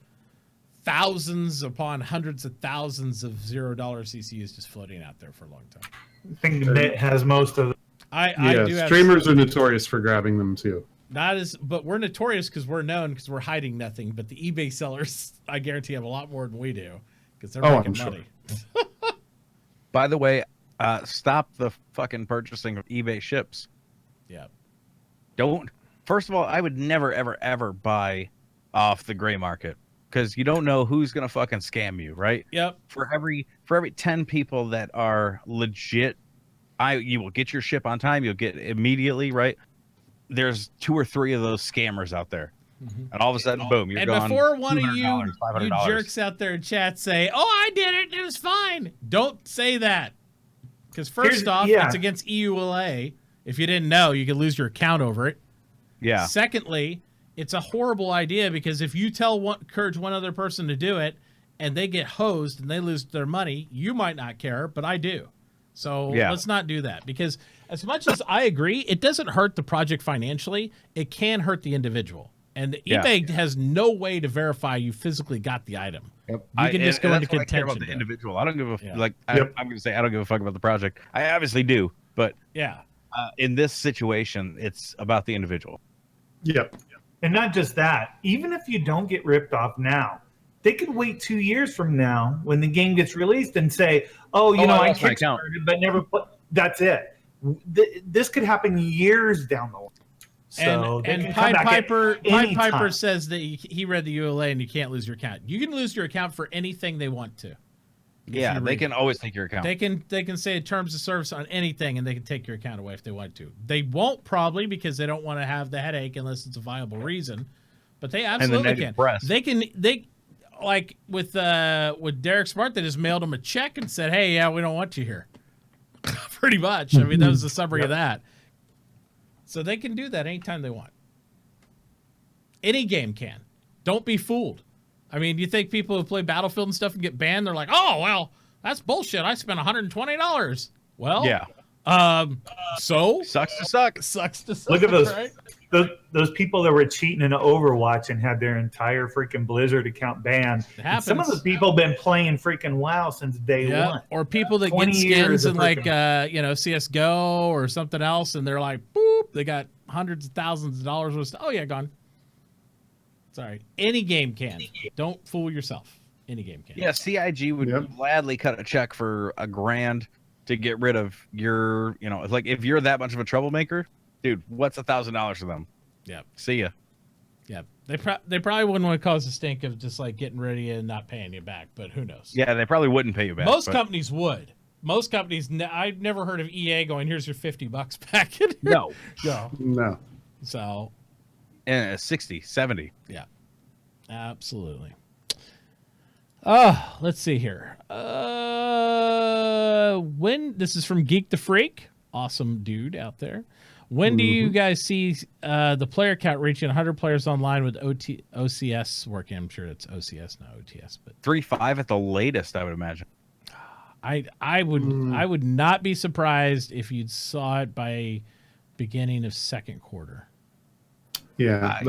thousands upon hundreds of thousands of $0 CCUs just floating out there for a long time. I think Mitt has most of them. I do have streamers are notorious for grabbing them too. but we're notorious because we're known because we're hiding nothing. But the eBay sellers, I guarantee, have a lot more than we do because they're making I'm money. By the way, stop the fucking purchasing of eBay ships. Yeah. Don't. First of all, I would never, ever, ever buy off the gray market. because you don't know who's gonna fucking scam you, right? Yep. For every 10 people that are legit, you will get your ship on time. You'll get immediately, right? There's 2 or 3 of those scammers out there, and all of a sudden, boom, you're And gone. before one of $200, you $500. jerks out there in chat say, "Oh, I did it. It was fine." Don't say that, because first off, it's against EULA. If you didn't know, you could lose your account over it. Yeah. Secondly, it's a horrible idea because if you encourage one other person to do it, and they get hosed and they lose their money, you might not care, but I do. So let's not do that, because as much as I agree, it doesn't hurt the project financially. It can hurt the individual. And eBay has no way to verify you physically got the item. Yep. You can just go into contention. I care about the individual. I don't give a I'm going to say I don't give a fuck about the project. I obviously do, but in this situation, it's about the individual. Yep. And not just that. Even if you don't get ripped off now, they could wait 2 years from now when the game gets released and say, "Oh, I kickstarted, but never put." That's it. This could happen years down the line. So and Pied Piper says that he read the ULA and you can't lose your account. You can lose your account for anything they want to. Yeah, they can always take your account. They can say terms of service on anything, and they can take your account away if they want to. They won't, probably, because they don't want to have the headache unless it's a viable reason. But they absolutely can. They like with Derek Smart, they just mailed him a check and said, "Hey, yeah, we don't want you here." Pretty much. I mean, that was the summary of that. So they can do that anytime they want. Any game can. Don't be fooled. I mean, you think people who play Battlefield and stuff and get banned, they're like, "Oh, well, that's bullshit. I spent $120. Well, so sucks to suck. Sucks to suck. Look at those, right? those people that were cheating in Overwatch and had their entire freaking Blizzard account banned. Some of those people have been playing freaking WoW since day one. Or people that get skins in like CS:GO or something else, and they're like, boop, they got hundreds of thousands of dollars worth of stuff. Oh yeah, gone. Sorry. Any game can. Don't fool yourself. Any game can. Yeah, CIG would gladly cut a check for $1,000 to get rid of your, it's like if you're that much of a troublemaker, dude, what's $1,000 for them? Yeah. See ya. Yeah. They probably wouldn't want to cause a stink of just like getting rid of you and not paying you back, but who knows? Yeah, they probably wouldn't pay you back. Most companies would. Most companies, I've never heard of EA going, "Here's your $50 back." No. So. And 60, 70. Yeah. Absolutely. Oh, let's see here. When this is from Geek the Freak, awesome dude out there. When do you guys see the player count reaching 100 players online with OCS working? I'm sure it's OCS, not OTS, but 3.5 at the latest, I would imagine. I would not be surprised if you saw it by beginning of second quarter. Yeah, I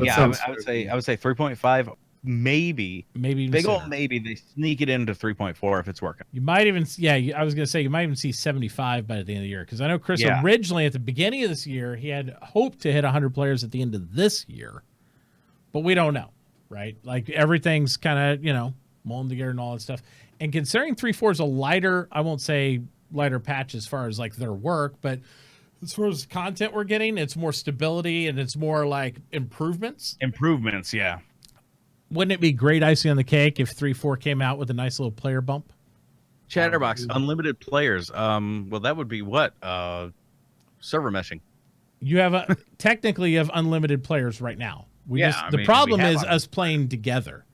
would say 3.5. Maybe big old maybe they sneak it into 3.4 if it's working. You might even I was gonna say you might even see 75 by the end of the year, because I know Chris originally at the beginning of this year he had hoped to hit 100 players at the end of this year, but we don't know, right? Like everything's kind of mulling together and all that stuff. And considering 3.4 is a lighter, I won't say lighter patch as far as like their work, but as far as content we're getting, it's more stability and it's more like improvements. Improvements, yeah. Wouldn't it be great icing on the cake if 3.4 came out with a nice little player bump? Chatterbox, unlimited players. Well, that would be what? Server meshing. You have technically you have unlimited players right now. The problem is us playing together,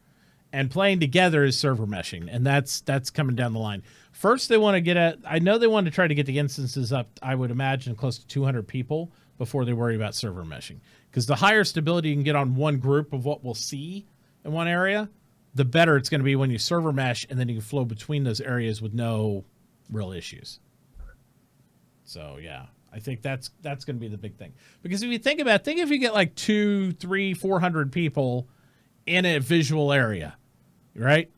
and playing together is server meshing, and that's coming down the line. First, they want to I know they want to try to get the instances up. I would imagine close to 200 people before they worry about server meshing, because the higher stability you can get on one group of what we'll see in one area, the better it's going to be when you server mesh, and then you can flow between those areas with no real issues. So yeah, I think that's going to be the big thing. Because if you think if you get like 200, 300, 400 people in a visual area, right?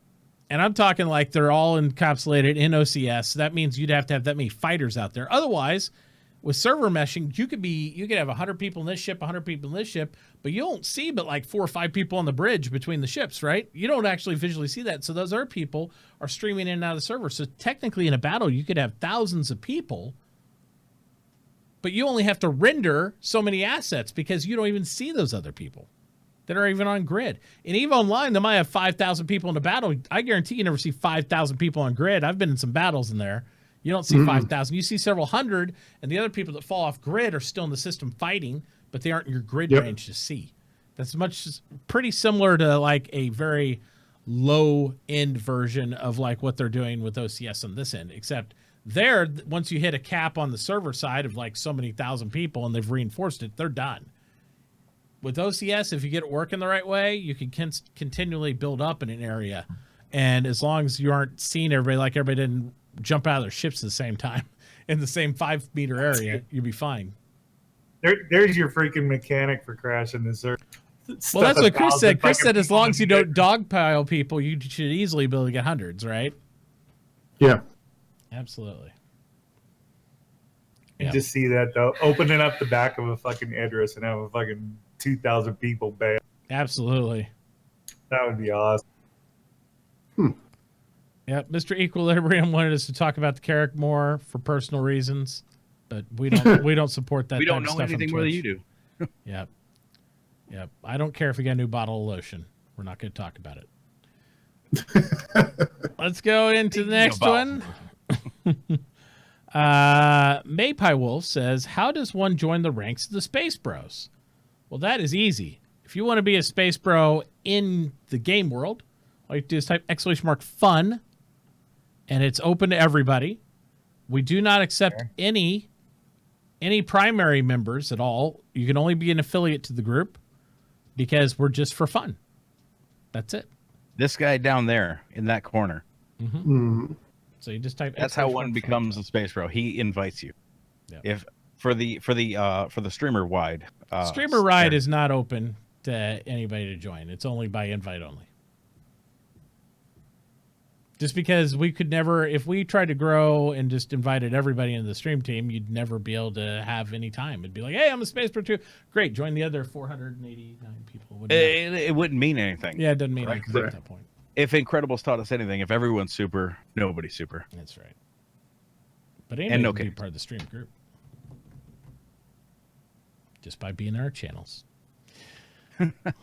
And I'm talking like they're all encapsulated in OCS. So that means you'd have to have that many fighters out there. Otherwise, with server meshing, you could have 100 people in this ship, 100 people in this ship, but you don't see but like 4 or 5 people on the bridge between the ships, right? You don't actually visually see that. So those other people are streaming in and out of the server. So technically in a battle, you could have thousands of people, but you only have to render so many assets because you don't even see those other people. that are even on grid. And EVE Online, they might have 5,000 people in a battle. I guarantee you never see 5,000 people on grid. I've been in some battles in there. You don't see 5,000. You see several hundred, and the other people that fall off grid are still in the system fighting, but they aren't in your grid range to see. That's pretty similar to like a very low end version of like what they're doing with OCS on this end, except there, once you hit a cap on the server side of like so many thousand people and they've reinforced it, they're done. With OCS, if you get it working the right way, you can continually build up in an area. And as long as you aren't seeing everybody, like everybody didn't jump out of their ships at the same time in the same 5 meter area, you'll be fine. There's your freaking mechanic for crashing this server. Well, that's what Chris said. Chris said as long as you don't dogpile people, you should easily be able to get hundreds, right? Yeah. Absolutely. You just see that, though. Opening up the back of a fucking address and have a fucking 2,000 people bail. Absolutely. That would be awesome. Yep, Mr. Equilibrium wanted us to talk about the Carrick more for personal reasons, but we don't support that. We don't type of know stuff anything on more than Twitch. you do. Yep. I don't care if we got a new bottle of lotion. We're not going to talk about it. Let's go into the next one. Maypie Wolf says, "How does one join the ranks of the Space Bros?" Well, that is easy. If you want to be a Space Bro in the game world, all you have to do is type !fun, and it's open to everybody. We do not accept any primary members at all. You can only be an affiliate to the group because we're just for fun. That's it. This guy down there in that corner. So you just type. That's how one becomes a Space Bro. He invites you. Yep. If for the streamer wide. Streamer Ride is not open to anybody to join. It's only by invite only. Just because we could never, if we tried to grow and just invited everybody into the stream team, you'd never be able to have any time. It'd be like, hey, I'm a Space Pro too. Great, join the other 489 people. It wouldn't mean anything. Yeah, it doesn't mean anything at that point. If Incredibles taught us anything, if everyone's super, nobody's super. That's right. But anybody can be part of the stream group. Just by being in our channels.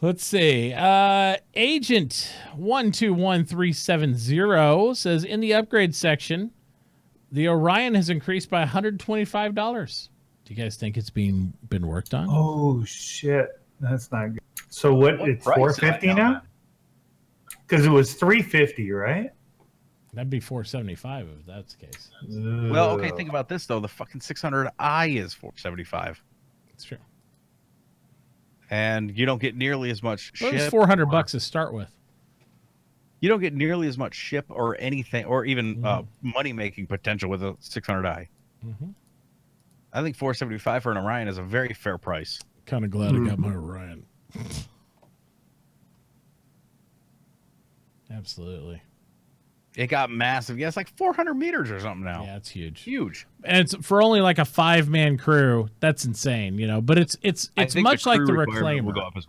Let's see. Agent 121370 says, in the upgrade section, the Orion has increased by $125. Do you guys think it's been worked on? Oh shit, that's not good. So what it's $450 now? Because it was $350, right? That'd be $475 if that's the case. Well, okay, think about this though. The fucking 600i is $475. That's true. And you don't get nearly as much ship. It's $400 to start with. You don't get nearly as much ship or anything, or even money-making potential with a 600i. I think $475 for an Orion is a very fair price. Kind of glad I got my Orion. Absolutely. It got massive. Yeah, it's like 400 meters or something now. Yeah, it's huge. Huge. And it's for only like a 5-man crew. That's insane, you know. But it's much like the Reclaimer.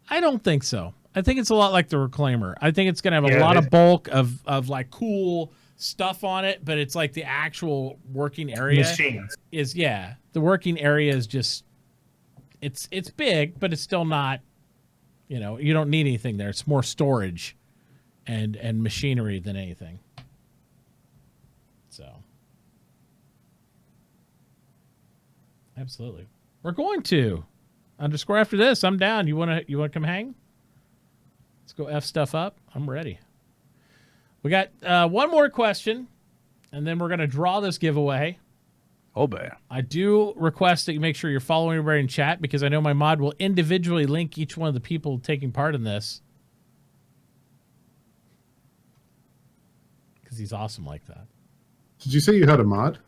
I don't think so. I think it's a lot like the Reclaimer. I think it's going to have a lot of bulk of like cool stuff on it, but it's like the actual working area is the working area is just it's big, but it's still not, you know, you don't need anything there. It's more storage and machinery than anything. So absolutely. We're going to underscore after this. I'm down. You wanna come hang? Let's go F stuff up. I'm ready. We got one more question, and then we're gonna draw this giveaway. Oh, boy. I do request that you make sure you're following everybody in chat, because I know my mod will individually link each one of the people taking part in this. Because he's awesome like that. Did you say you had a mod?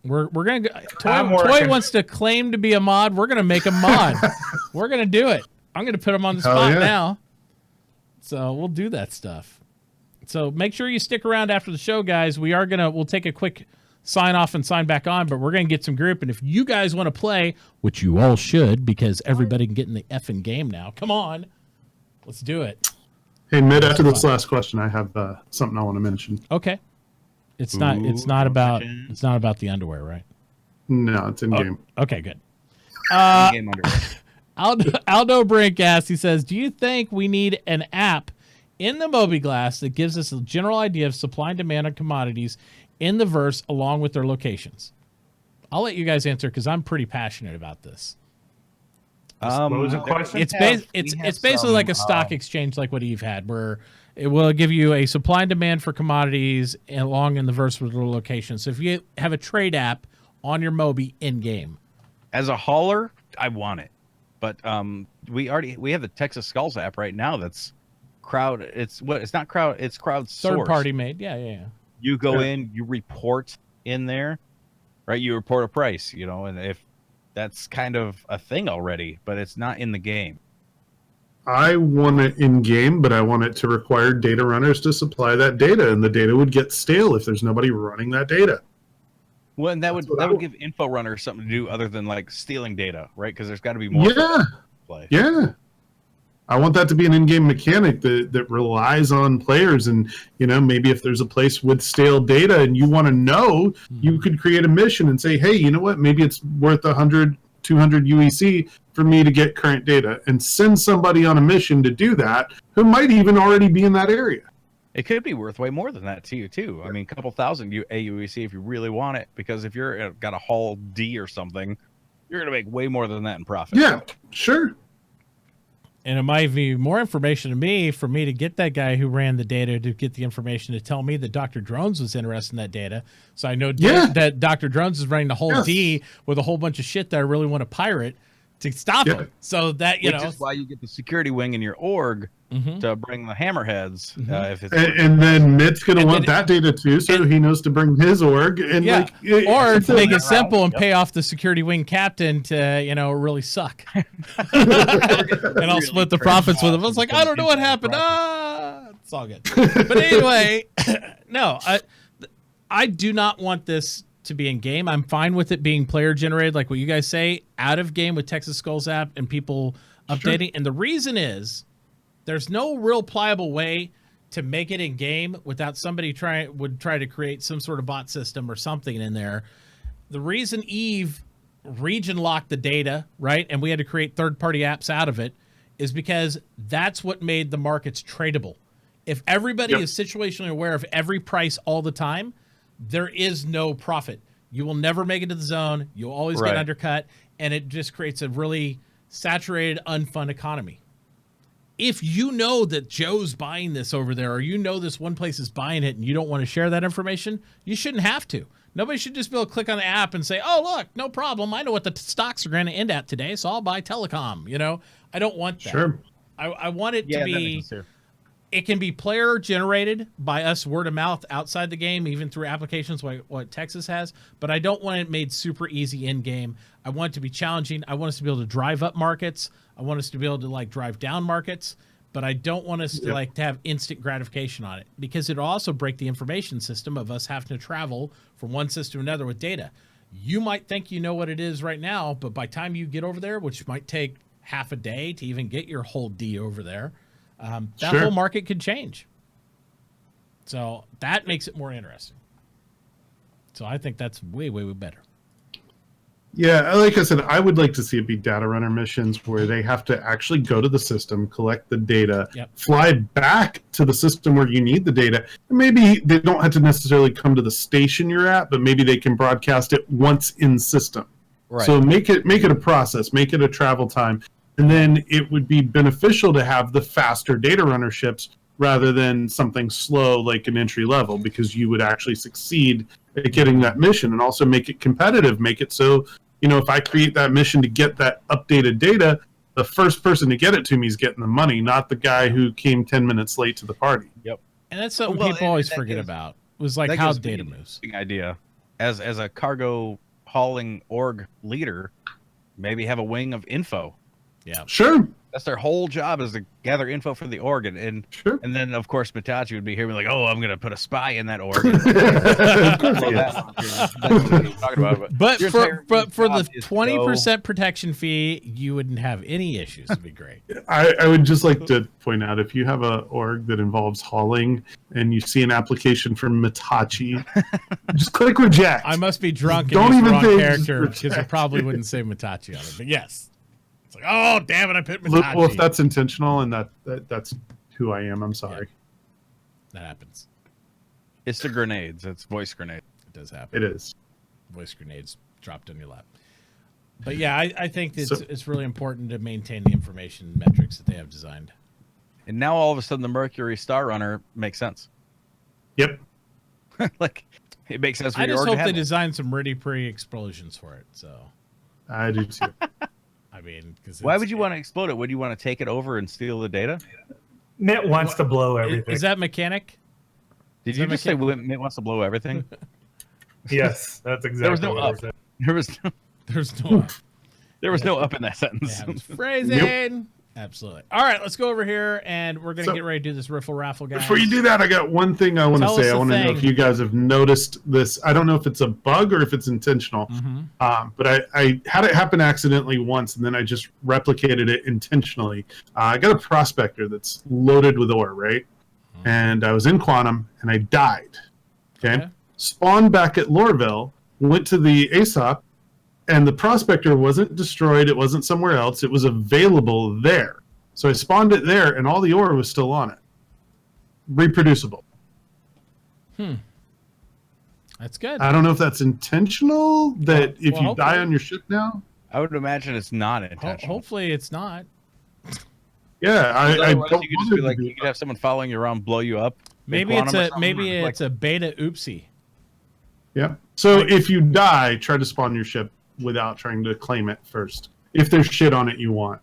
We're gonna go. Toy wants to claim to be a mod. We're gonna make a mod. We're gonna do it. I'm gonna put him on the spot now. So we'll do that stuff. So make sure you stick around after the show, guys. We'll take a quick sign off and sign back on, but we're gonna get some group. And if you guys want to play, which you all should, because everybody can get in the effing game now. Come on, let's do it. Hey, Mid, after this last question, I have something I want to mention. Okay. It's not about the underwear, right? No, it's in game. Okay, good. In-game underwear. Aldo Brink asks, he says, do you think we need an app in the Moby-Glass that gives us a general idea of supply and demand on commodities in the verse along with their locations? I'll let you guys answer because I'm pretty passionate about this. What was the question? It's basically like a stock exchange like what Eve had, where it will give you a supply and demand for commodities along in the verse with the location. So if you have a trade app on your Moby in-game. As a hauler, I want it. But we have the Texas Skulls app right now that's it's not crowdsourced. Third party made. Yeah. You go in, you report in there, right? You report a price, and if that's kind of a thing already, but it's not in the game. I want it in game, but I want it to require data runners to supply that data, and the data would get stale if there's nobody running that data. Well, and that would give info runners something to do other than like stealing data, right? Because there's got to be more. Play. Yeah. I want that to be an in-game mechanic that relies on players, and maybe if there's a place with stale data and you want to know, you could create a mission and say, hey, you know what? Maybe it's worth 100, 200 UEC for me to get current data, and send somebody on a mission to do that who might even already be in that area. It could be worth way more than that to you, too. I mean, a couple thousand AUEC if you really want it, because if you're got a haul D or something, you're going to make way more than that in profit. Yeah, sure. And it might be more information to me for me to get that guy who ran the data to get the information to tell me that Dr. Drones was interested in that data. So I know that Dr. Drones is running the whole D with a whole bunch of shit that I really want to pirate to stop him. So that, Which is why you get the security wing in your org to bring the hammerheads. And then Mitt's going to want that data too, so he knows to bring his org. And or to make it simple and pay off the security wing captain to, really suck. And I'll split the profits with him. I was like, I don't know what happened. It's all good. But anyway, no, I do not want this to be in game. I'm fine with it being player generated, like what you guys say, out of game with Texas Skulls app and people updating. And the reason is there's no real pliable way to make it in game without somebody would try to create some sort of bot system or something in there. The reason Eve region locked the data, right, and we had to create third-party apps out of it, is because that's what made the markets tradable. If everybody is situationally aware of every price all the time, there is no profit. You will never make it to the zone. You'll always get undercut, and it just creates a really saturated, unfun economy. If you know that Joe's buying this over there, or this one place is buying it and you don't want to share that information, you shouldn't have to. Nobody should just be able to click on the app and say, oh, look, no problem. I know what the stocks are going to end at today, so I'll buy telecom. I don't want that. Sure. I want it to be... It can be player generated by us word of mouth outside the game, even through applications like what Texas has. But I don't want it made super easy in game. I want it to be challenging. I want us to be able to drive up markets. I want us to be able to drive down markets. But I don't want us to to have instant gratification on it, because it'll also break the information system of us having to travel from one system to another with data. You might think you know what it is right now, but by the time you get over there, which might take half a day to even get your whole D over there, that whole market could change. So that makes it more interesting. So I think that's way, way, way better. Yeah, like I said, I would like to see it be data runner missions where they have to actually go to the system, collect the data, fly back to the system where you need the data. And maybe they don't have to necessarily come to the station you're at, but maybe they can broadcast it once in system. Right. So make it a process, make it a travel time. And then it would be beneficial to have the faster data runner ships rather than something slow like an entry level, because you would actually succeed at getting that mission, and also make it competitive. Make it so, if I create that mission to get that updated data, the first person to get it to me is getting the money, not the guy who came 10 minutes late to the party. Yep. And that's something people always forget about. It was like how data moves. Idea. As a cargo hauling org leader, maybe have a wing of info. Yeah, sure. That's their whole job, is to gather info for the org, and then of course Mitachi would be here, like, "Oh, I'm going to put a spy in that org." But for the 20% protection fee, you wouldn't have any issues. It'd be great. I would just like to point out, if you have a org that involves hauling and you see an application from Mitachi, just click reject. I must be drunk and use the wrong character, because it probably wouldn't say Mitachi on it. But yes. It's like, oh, damn it, I put Well, if Mitachi. that's intentional and that's who I am, I'm sorry. That happens. It's the grenades. It's voice grenades. It does happen. It is. Voice grenades dropped on your lap. But yeah, I think So- it's really important to maintain the information metrics that they have designed. And now all of a sudden the Mercury Star Runner makes sense. Yep. Like it makes sense. For I your just org hope to have they it. design some really pretty explosions for it. So, I do too. I mean, because Why would you want to explode it? Would you want to take it over and steal the data? Mitt wants to blow everything. Is that mechanic? Did Is you that just say Mitt wants to blow everything? Yes, that's exactly was no what up. I said. There's There's no. no up in that sentence. Yeah, phrasing. Absolutely. All right, let's go over here and we're gonna So- get ready to do this riffle raffle, guys. Before you do that, I got one thing I want to Tell say. us I the want to know thing. if you guys have noticed this. I don't know if it's a bug or if it's intentional, but I had it happen accidentally once, and then I just replicated it intentionally. I got a prospector that's loaded with ore, right? And I was in Quantum, and I died. Okay? Spawned back at Lorville, went to the ASOP, and the prospector wasn't destroyed. It wasn't somewhere else. It was available there. So I spawned it there, and all the ore was still on it. Reproducible. That's good. I don't know if that's intentional, that if well, you die hopefully. on your ship now. I would imagine it's not intentional. Hopefully, it's not. Yeah, I Otherwise, don't you could just want be it like, to you be. could have someone following you around, blow you up. Maybe it's a beta oopsie. Yeah. So if you die, try to spawn your ship without trying to claim it first. If there's shit on it you want.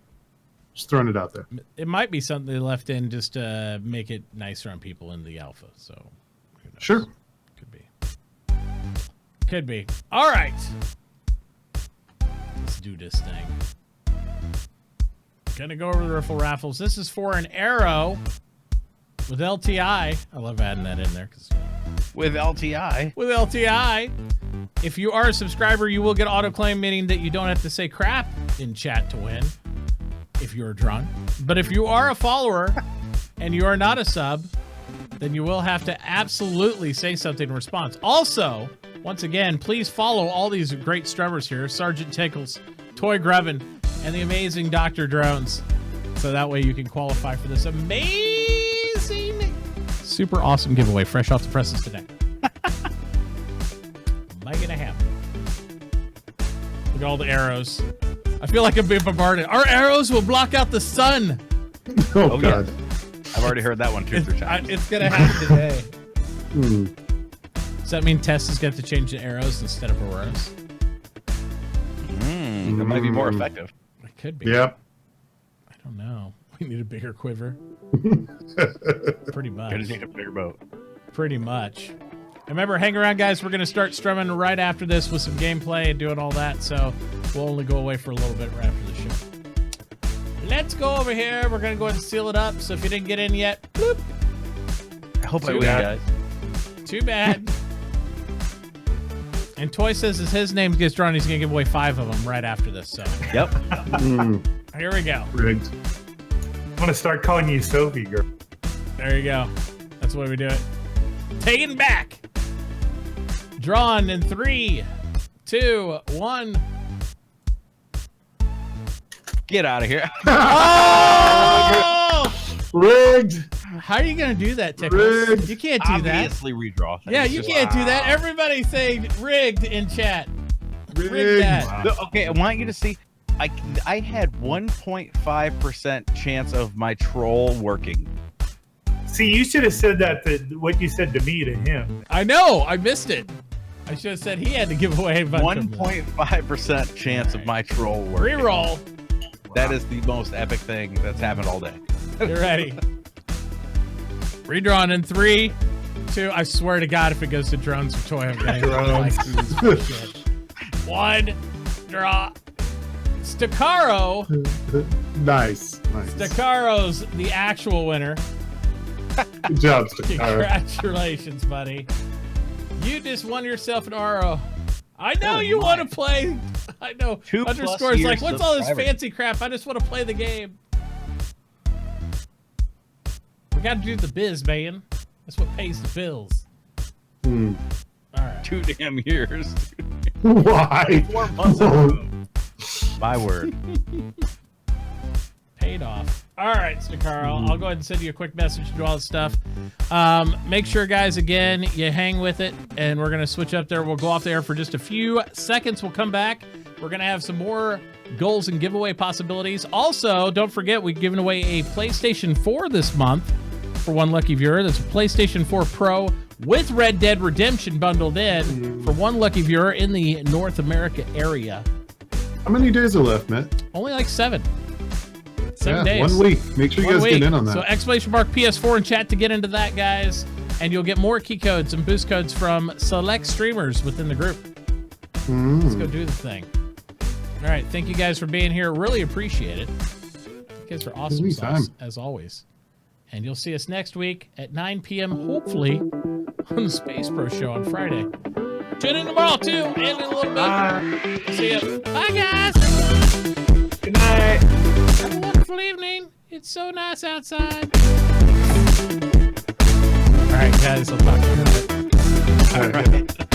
Just throwing it out there. It might be something they left in just to make it nicer on people in the alpha. So, who knows? Sure. Could be. Could be. All right. Let's do this thing. Gonna go over the riffle raffles. This is for an arrow with LTI. I love adding that in there because With LTI. with LTI, if you are a subscriber, you will get autoclaim, meaning that you don't have to say crap in chat to win. If you're drunk. But if you are a follower and you are not a sub, then you will have to absolutely say something in response. Also, once again, please follow all these great strummers here, Sergeant Tickles, Toy Grevin, and the amazing Dr. Drones. So that way you can qualify for this amazing, super awesome giveaway fresh off the presses today. Make it happen. Look at all the arrows. I feel like I'm being bombarded. Our arrows will block out the sun. Oh, Oh, God. I've already heard that one 2 or 3 times. It's going to happen today. Hmm. Does that mean Tess is going to have to change the arrows instead of Auroras? That might be more effective. It could be. Yep. I don't know. We need a bigger quiver. Pretty Gonna much. need a bigger boat. Pretty much. Remember, hang around, guys. We're going to start strumming right after this with some gameplay and doing all that. So we'll only go away for a little bit right after the show. Let's go over here. We're going to go ahead and seal it up. So if you didn't get in yet, bloop. I hope I Too win, bad. guys. Too bad. And Toy says as his name gets drawn, he's going to give away 5 of them right after this. So Yep. here we go. Rigged. I'm gonna start calling you Sophie, girl. There you go. That's the way we do it. Taken back. Drawn in 3, 2, 1. Get out of here. Oh! Rigged. How are you going to do that, Tickles? Rigged. You can't do that. Obviously redraw. Yeah, you can't do that. Everybody say rigged in chat. Rig Rigged. that. Okay, I want you to see. I had 1.5% chance of my troll working. See, you should have said that. What you said to me to him. I know. I missed it. I should have said he had to give away a bunch of them. 1.5% chance of my troll working. Reroll. That is the most epic thing that's happened all day. You're ready. Redrawn in 3, 2. I swear to God, if it goes to drones or toy, I'm getting like, shit. 1. Draw. Stacaro. Nice. Nice. Stacaro's the actual winner. Good job, Stakara. Congratulations, buddy. You just won yourself an RO. I know you want to play. I know. 2+ Underscore's like, years what's all this subscriber. fancy crap? I just want to play the game. We got to do the biz, man. That's what pays the bills. Hmm. All right. 2 damn years. Why? 4 months ago. My word. paid off. All right, Stakaro, I'll go ahead and send you a quick message to do all this stuff. Make sure, guys, again, you hang with it, and we're going to switch up there. We'll go off the air for just a few seconds. We'll come back. We're going to have some more goals and giveaway possibilities. Also, don't forget, we've given away a PlayStation 4 this month for one lucky viewer. That's a PlayStation 4 Pro with Red Dead Redemption bundled in for one lucky viewer in the North America area. How many days are left, Matt? Only like 7 days. 1 week. Make sure you guys get in on that. So exclamation mark PS4 in chat to get into that, guys. And you'll get more key codes and boost codes from select streamers within the group. Let's go do the thing. All right. Thank you guys for being here. Really appreciate it. You guys are awesome sauce, as always. And you'll see us next week at 9 p.m., hopefully, on the SpaceBro show on Friday. Tune in tomorrow, too, and in a little bit. Bye. See ya. Bye, guys. Good night. Have a wonderful evening. It's so nice outside. All right, guys, I'll talk to you later. All right.